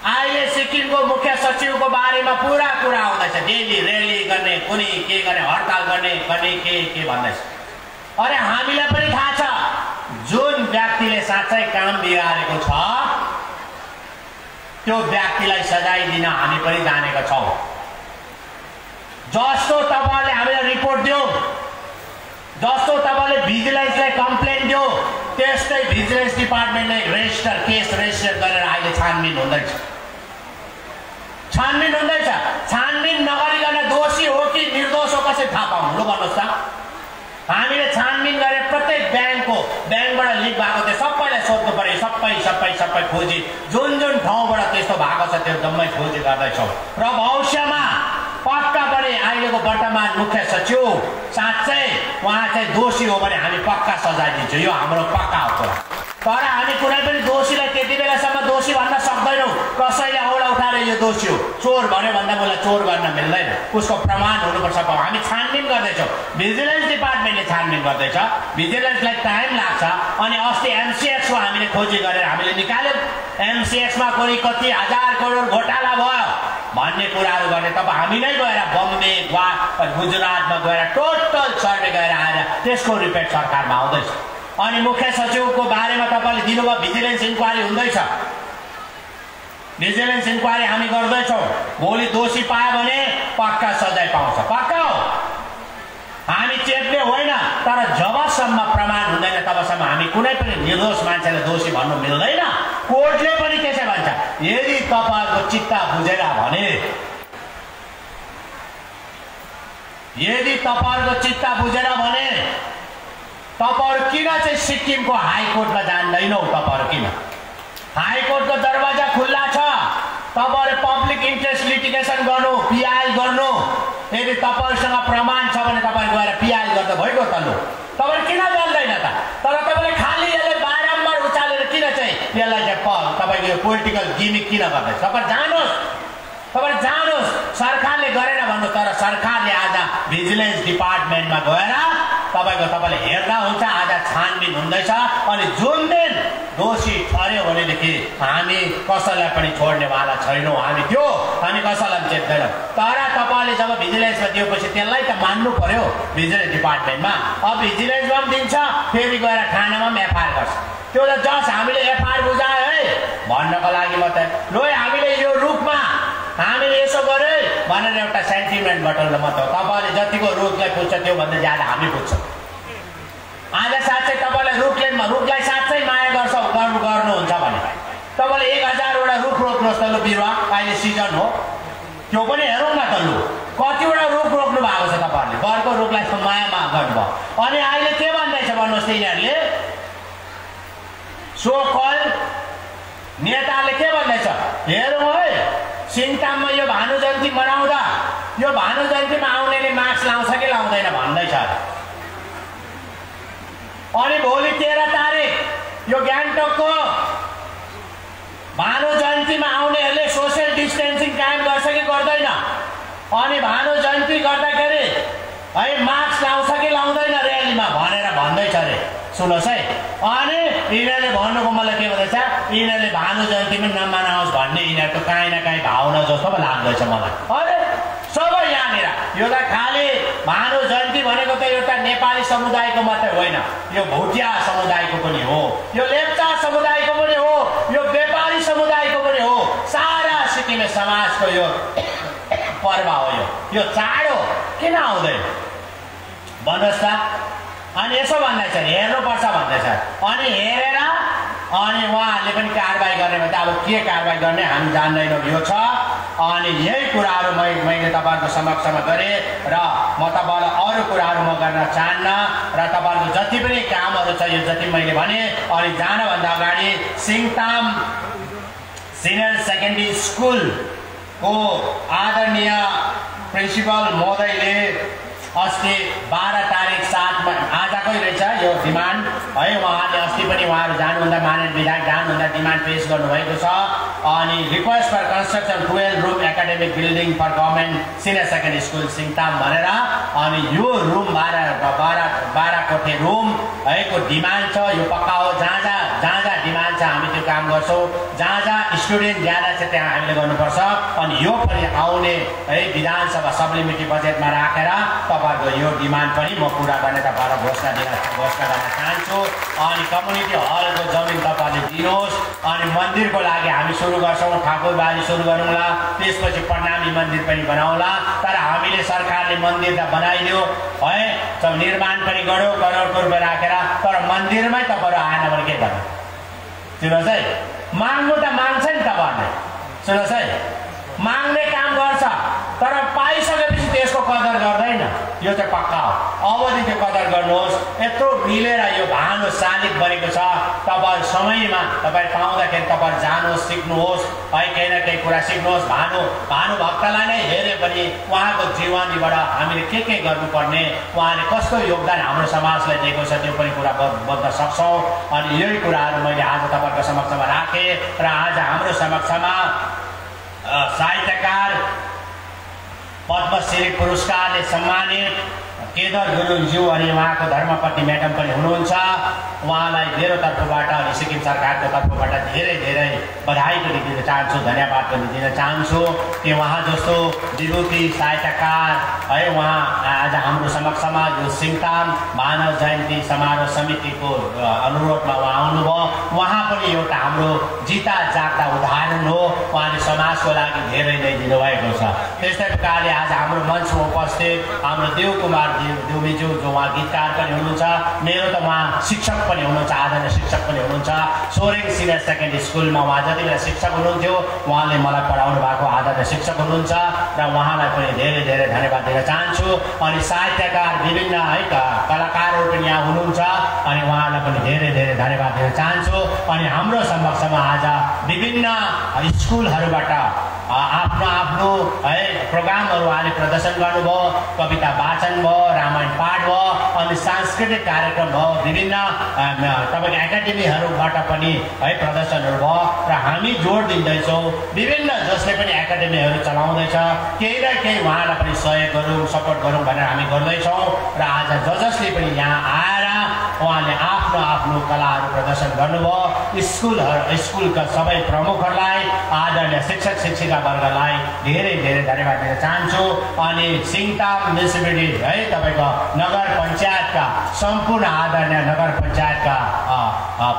[SPEAKER 1] अहिले सिक्किमको मुख्य सचिवको बारेमा पुरा कुरा आउँदैछ, डेली र्याली गर्ने, कुनै के गर्ने, हडताल गर्ने, के भन्दैछ। अरे हामीलाई पनि थाहा छ, जुन व्यक्तिले साँच्चै काम बिगारेको छ त्यो व्यक्तिलाई सजाय दिन हामी पनि जानेका छौँ। जस्तो तपाईँले हामीलाई रिपोर्ट दियो, जस्तो तपाईँले भिजिलेन्सलाई कम्प्लेन दियो, त्यस्तै भिजिलेन्स डिपार्टमेन्टले केस रेजिस्टर गरेर अहिले छानबिन हुँदैछ। छानबिन नगरिकन दोषी हो कि निर्दोष हो कसरी थाहा पाउनु? लु भन्नुहोस् त। हामीले छानबिन गरेर प्रत्येक ब्याङ्कबाट लिक भएको थियो सबैलाई सोध्नु पर्यो। सबै खोजी, जुन ठाउँबाट त्यस्तो भएको छ त्यो जम्मै खोजी गर्दैछौँ। र भविष्यमा पक्का पनि अहिलेको वर्तमान मुख्य सचिव साँच्चै उहाँ चाहिँ दोषी हो भने हामी पक्का सजाय दिन्छौँ, यो हाम्रो पक्का हो कुरा। तर हामी कुनै पनि दोषीलाई त्यति बेलासम्म दोषी भन्न सक्दैनौँ। कसैले औला उठाएर यो दोषी हो, चोर भन्यो भन्दा मलाई चोर गर्न मिल्दैन, उसको प्रमाण हुनुपर्छ। हामी छानबिन गर्दैछौँ, भिजिलेन्स डिपार्टमेन्टले छानबिन गर्दैछ, भिजिलेन्सलाई टाइम लाग्छ। अनि अस्ति एमसिएक्समा हामीले खोजी गरेर हामीले निकाल्यौँ। एमसिएक्समा कुनै कति हजार करोड घोटाला भयो भन्ने कुराहरू गर्ने। तब हामी नै गएर बम्बे, गुजरातमा गएर टोटल सर्वे गरेर आएर त्यसको रिपोर्ट सरकारमा आउँदैछ। अनि मुख्य सचिवको बारेमा तपाईँले दिनुभयो, भिजिलेन्स इन्क्वायरी हुँदैछ। भिजिलेन्स इन्क्वायरी हामी गर्दैछौँ। भोलि दोषी पायो भने पक्का सजाय पाउँछ, पक्का हो। हामी चेप्ने होइन, तर जबसम्म प्रमाण हुँदैन तबसम्म हामी कुनै पनि निर्दोष मान्छेलाई दोषी भन्नु मिल्दैन। कोर्टले पनि त्यसै भन्छ। यदि तपाईँको चित्त बुझेर भने, यदि तपाईँको चित्त बुझेर भने तपाईँहरू किन चाहिँ सिक्किमको हाइकोर्टमा जान्दैनौ? तपाईँहरू किन? हाइकोर्टको दरवाजा खुल्ला छ। तपाईँहरू पब्लिक इन्ट्रेस्ट लिटिगेसन गर्नु, पिआइएल गर्नु। यदि तपाईँहरूसँग प्रमाण छ भने तपाईँहरू गएर पिआइएल गर्दा भइगयो त। लु, तपाईँहरू किन जान्दैन त? तर तपाईँले खालि यसलाई बारम्बार उचालेर किन चाहिँ यसलाई चाहिँ तपाईँको यो पोलिटिकल गिमिक किन गर्दैछ? तपाईँ जानुहोस्, सरकारले गरेन भन्नु। तर सरकारले आज भिजिलेन्स डिपार्टमेन्टमा गएर तपाईँले हेर्दा हुन्छ। आज छानबिन हुँदैछ अनि जुन दिन दोषी ठर्यो भनेदेखि हामी कसैलाई पनि छोड्नेवाला छैनौँ। हामी त्यो हामी कसैलाई पनि चेप्दैनौँ। तर तपाईँले जब भिजिलेन्समा दिएपछि त्यसलाई त मान्नु पर्यो भिजिलेन्स डिपार्टमेन्टमा। अब भिजिलेन्समा पनि दिन्छ, फेरि गएर थानामा पनि एफआइआर गर्छ। त्यो त जस्ट हामीले एफआइआर बुझायो है भन्नको लागि मात्रै। लो हामीले यो रूपमा हामीले यसो गरे भनेर एउटा सेन्टिमेन्ट बटुल्न मात्र हो। तपाईँले जतिको रुखलाई पुज्छ त्योभन्दा ज्यादा हामी पुग्छौँ। आज साँच्चै तपाईँलाई रुखलाई साँच्चै माया गर्नुहुन्छ भने तपाईँले 1000वटा रुख रोप्नुहोस् त। लु बिरुवा अहिले सिजन हो, त्यो पनि हेरौँ न त। लु कतिवटा रुख रोप्नु भएको छ तपाईँहरूले? घरको रुखलाई मायामा गर्नुभयो। अनि अहिले के भन्दैछ भन्नुहोस् त यिनीहरूले? सो कल नेताले के भन्दैछ हेरौँ है। सिङताममा यो भानु जयन्ती मनाउँदा यो भानु जयन्तीमा आउनेले मास्क लाउँछ कि लाउँदैन भन्दैछ। अनि भोलि 13 तारिक यो गान्तोकको भानु जयन्तीमा आउनेहरूले सोसियल डिस्टेन्सिङ कायम गर्छ कि गर्दैन? अनि भानु जयन्ती गर्दाखेरि है मास्क लाउँछ कि लाउँदैन र्यालीमा भनेर भन्दैछ अरे। सुन्नुहोस् है। अनि यिनीहरूले भन्नुको मलाई के भन्दैछ, यिनीहरूले भानु जयन्तीमा नमनाओस् भन्ने यिनीहरूको काहीँ न काहीँ भावना जस्तो पो लाग्दैछ मलाई। अरे सबै यहाँनिर यो त खालि भानु जयन्ती भनेको त एउटा नेपाली समुदायको मात्रै होइन, यो भुटिया समुदायको पनि हो, यो लेप्चा समुदायको पनि हो, यो व्यापारी समुदायको पनि हो। सारा सिक्किमे समाजको यो पर्व हो। यो चाड हो, किन आउँदैन भन्नुहोस् त? अनि यसो भन्दैछ हेर्नुपर्छ भन्दैछ। अनि हेरेर अनि उहाँहरूले पनि कारबाही गर्ने भने अब के कारबाही गर्ने हामी जान्दैनौँ यो छ। अनि यही कुराहरू मैले तपाईँहरूको समक्षमा गरेँ र म तपाईँलाई अरू कुराहरू म गर्न चाहन्न। र तपाईँहरूको जति पनि कामहरू छ यो जति मैले भने। अनि जानभन्दा अगाडि सिङताम सिनियर सेकेन्डरी स्कुलको आदरणीय प्रिन्सिपल महोदयले अस्ति 12 तारिक 7 आजकै रहेछ यो डिमान्ड है। उहाँले अस्ति पनि उहाँहरू जानुभन्दा माननीय विधायक जानुभन्दा डिमान्ड पेश गर्नुभएको छ। अनि request for construction 12 room academic building for government senior secondary school Singtam भनेर। अनि यो रुम 12 कोठे रुम है को डिमान्ड छ। यो पक्का हो। जहाँ जहाँ डिमान्ड छ हामी त्यो काम गर्छौँ। जहाँ स्टुडेन्ट ज्यादा छ त्यहाँ हामीले गर्नुपर्छ। अनि यो पनि आउने है विधानसभा सब्लिमिटी बजेटमा राखेर तपाईँहरूको यो डिमान्ड पनि म पुरा गर्ने तपाईँलाई घोषणा गर्न चाहन्छु। अनि कम्युनिटी हलको जमिन तपाईँहरूले दिनुहोस्। अनि मन्दिरको लागि हामी सुरु गर्छौँ, ठाकुरबाजी सुरु गरौँला, त्यसपछि प्रणामी मन्दिर पनि बनाउँला। तर हामीले सरकारले मन्दिर त बनाइदियो है, निर्माण पनि गर्यो करोडको रुपियाँ राखेर, तर मन्दिरमै तपाईँहरू आएन भने के गर्नु? सुन्नुहोस् है, माग्नु त माग्छ नि तपाईँहरूले। सुन्नुहोस् है, माग्ने काम गर्छ तर पाइसकेपछि त्यसको कदर गर्दैन। यो चाहिँ पक्का हो। अवधि त्यो कदर गर्नुहोस्। यत्रो मिलेर यो भानु शालिग बनेको छ। तपाईँ समयमा तपाईँ पाउँदाखेरि तपाईँ जानुहोस्, सिक्नुहोस् है, केही न केही कुरा सिक्नुहोस्। भानु भक्तलाई नै हेऱ्यो भने उहाँको जीवनीबाट हामीले के गर्नुपर्ने, उहाँले कस्तो योगदान हाम्रो समाजलाई दिएको छ त्यो पनि कुरा बुझ्न सक्छौँ। अनि यही कुराहरू मैले आज तपाईँको समक्षमा राखेँ। र आज हाम्रो समक्षमा साहित्यकार पद्मश्री पुरस्कारले सम्मानित केदार गुरुङज्यू अनि उहाँको धर्मपत्नी म्याडम पनि हुनुहुन्छ। उहाँलाई मेरो तर्फबाट अनि सिक्किम सरकारको तर्फबाट धेरै धेरै बधाई पनि दिन चाहन्छु, धन्यवाद पनि दिन चाहन्छु कि उहाँ जस्तो विभूति साहित्यकार है उहाँ आज हाम्रो समक्षमा यो सिङताम मानव जयन्ती समारोह समितिको अनुरोधमा उहाँ आउनुभयो। उहाँ पनि एउटा हाम्रो जिता जाग्दा उदाहरण हो। उहाँले समाजको लागि धेरै नै दिनुभएको छ। त्यस्तै प्रकारले आज हाम्रो मञ्चमा उपस्थित हाम्रो देवकुमार देवीज्यू जो उहाँ गीतकार पनि हुनुहुन्छ, मेरो त उहाँ शिक्षक पनि हुनुहुन्छ, आदरणीय शिक्षक पनि हुनुहुन्छ। सोरेङ सिनियर सेकेन्डरी स्कुलमा उहाँ जति बेला शिक्षक हुनुहुन्थ्यो उहाँले मलाई पढाउनु भएको आदरणीय शिक्षक हुनुहुन्छ र उहाँलाई पनि धेरै धेरै धन्यवाद दिन चाहन्छु। अनि साहित्यकार विभिन्न है कलाकारहरू पनि यहाँ हुनुहुन्छ अनि उहाँलाई पनि धेरै धेरै धन्यवाद दिन चाहन्छु। अनि हाम्रो समक्षमा आज विभिन्न स्कुलहरूबाट आफ्नो आफ्नो है प्रोग्रामहरू उहाँले प्रदर्शन गर्नुभयो। कविता वाचन भयो, रामायण पाठ भयो, अनि सांस्कृतिक कार्यक्रम भयो, विभिन्न तपाईँको एकाडेमीहरूबाट पनि है प्रदर्शनहरू भयो। र हामी जोड दिँदैछौँ विभिन्न जसले पनि एकाडेमीहरू चलाउँदैछ केही न केही उहाँलाई पनि सहयोग गरौँ, सपोर्ट गरौँ भनेर हामी गर्दैछौँ र आज जसले पनि यहाँ आएर उहाँले आफ्नो आफ्नो कलाहरू प्रदर्शन गर्नुभयो। स्कुलका सबै प्रमुखहरूलाई, आदरणीय शिक्षक शिक्षिका वर्गलाई धेरै धेरै धन्यवाद दिन चाहन्छु। अनि सिङताम म्युनिसिपालिटी है तपाईँको नगर पञ्चायतका सम्पूर्ण आदरणीय नगर पञ्चायतका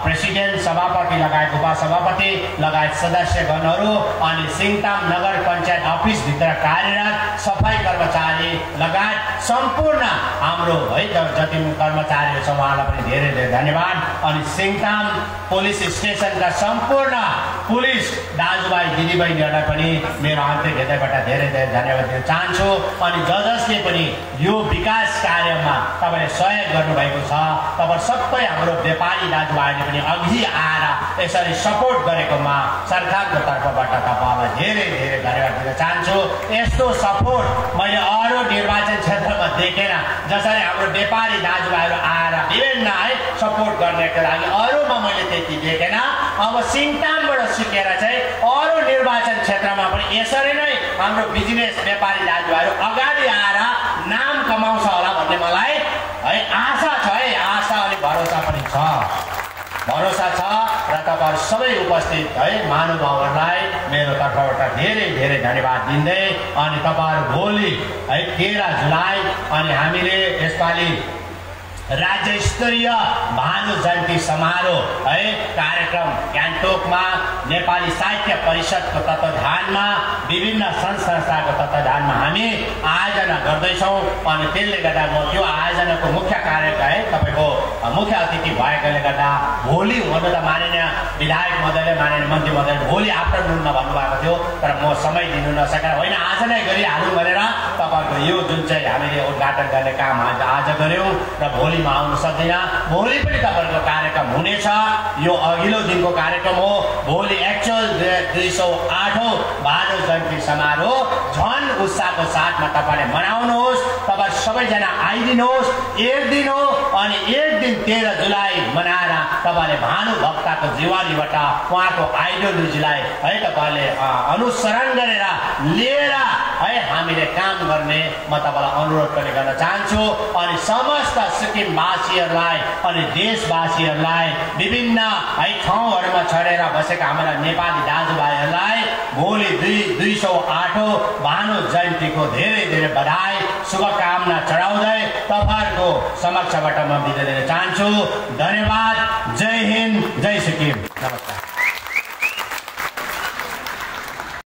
[SPEAKER 1] प्रेसिडेन्ट, सभापति लगायत उपसभापति लगायत सदस्यगणहरू अनि सिङताम नगर पञ्चायत अफिसभित्र कार्यरत सफाई कर्मचारी लगायत सम्पूर्ण हाम्रो है जति कर्मचारीहरू छ उहाँलाई पनि धेरै धेरै धन्यवाद। अनि सिङताम पुलिस स्टेसनका सम्पूर्ण पुलिस दाजुभाइ दिदीबहिनीहरूलाई पनि मेरो आन्तरिक हृदयबाट धेरै धेरै धन्यवाद दिन चाहन्छु। अनि जसले पनि यो विकास कार्यमा तपाईँले सहयोग गर्नुभएको छ, तपाईँ सबै हाम्रो व्यापारी दाजुभाइले पनि अघि आएर यसरी सपोर्ट गरेकोमा सरकारको तर्फबाट तपाईँलाई धेरै धेरै धन्यवाद दिन चाहन्छु। यस्तो सपोर्ट मैले अरू निर्वाचन क्षेत्रमा देखेन, जसरी हाम्रो व्यापारी दाजुभाइहरू आएर विभिन्न है सपोर्ट गर्नको लागि अरूमा मैले त्यति देखेन। अब सिङतामबाट सिकेर चाहिँ अरू निर्वाचन क्षेत्रमा पनि यसरी नै हाम्रो बिजनेस व्यापारी दाजुभाइहरू अगाडि आएर नाम कमाउँछ होला भन्ने मलाई है आशा छ है, आशा अनि भरोसा पनि छ, भरोसा छ। र तपाईहरु सबै उपस्थित है महानुभावहरूलाई मेरो तर्फबाट धेरै धेरै धन्यवाद दिँदै अनि तपाईहरु भोलि है 13 जुलाई अनि हामीले यसपालि राज्य स्तरीय भानु जयन्ती समारोह है कार्यक्रम गान्तोकमा नेपाली साहित्य परिषदको तत्वावधानमा विभिन्न संस्थाको तत्वावधानमा हामी आयोजना गर्दैछौँ। अनि त्यसले गर्दा म त्यो आयोजनाको मुख्य कार्यक्रम है तपाईको मुख्य अतिथि भएकोले गर्दा भोलि हुन त माननीय विधायक महोदयले माननीय मन्त्री महोदयले भोलि आफ्टरनुनमा भन्नुभएको थियो, तर म समय दिनु नसकेर होइन आज नै गरिहालौँ भनेर तपाईको यो जुन चाहिँ हामीले उद्घाटन गर्ने काम आज गर्यौँ र भोलिमा आउनु सक्दैन। भोलि पनि तपाईको कार्यक्रम हुनेछ, यो अघिल्लो दिनको कार्यक्रम हो। भोलि एक्चुअल 208औं भानु जयन्ती समारोह झन उत्साहको साथमा तपाईले मनाउनुहोस्। तपाईँ सबैजना आइदिनुहोस्। एक दिन हो अनि एक दिन 13 जुलाई मनाएर तपाईले भानु भक्तको जीवनीबाट उहाँको आइडियोलोजीलाई है तपाईले अनुसरण गरेर लिएर है हामीले काम गर्ने म तपाईलाई अनुरोध पनि गर्न चाहन्छु। अनि समस्त सिक्किमवासीहरूलाई अनि देशवासीहरूलाई विभिन्न है ठाउँहरूमा छरेर बसेका हाम्रा नेपाली दाजुभाइहरूलाई भोलि 208औं भानु जयन्तीको धेरै धेरै बधाई शुभकामना चढाउँदै तपाईहरुको समक्षबाट म बिदा दिन चाहन्छु। धन्यवाद। जय हिन्द, जय सिक्किम। नमस्कार।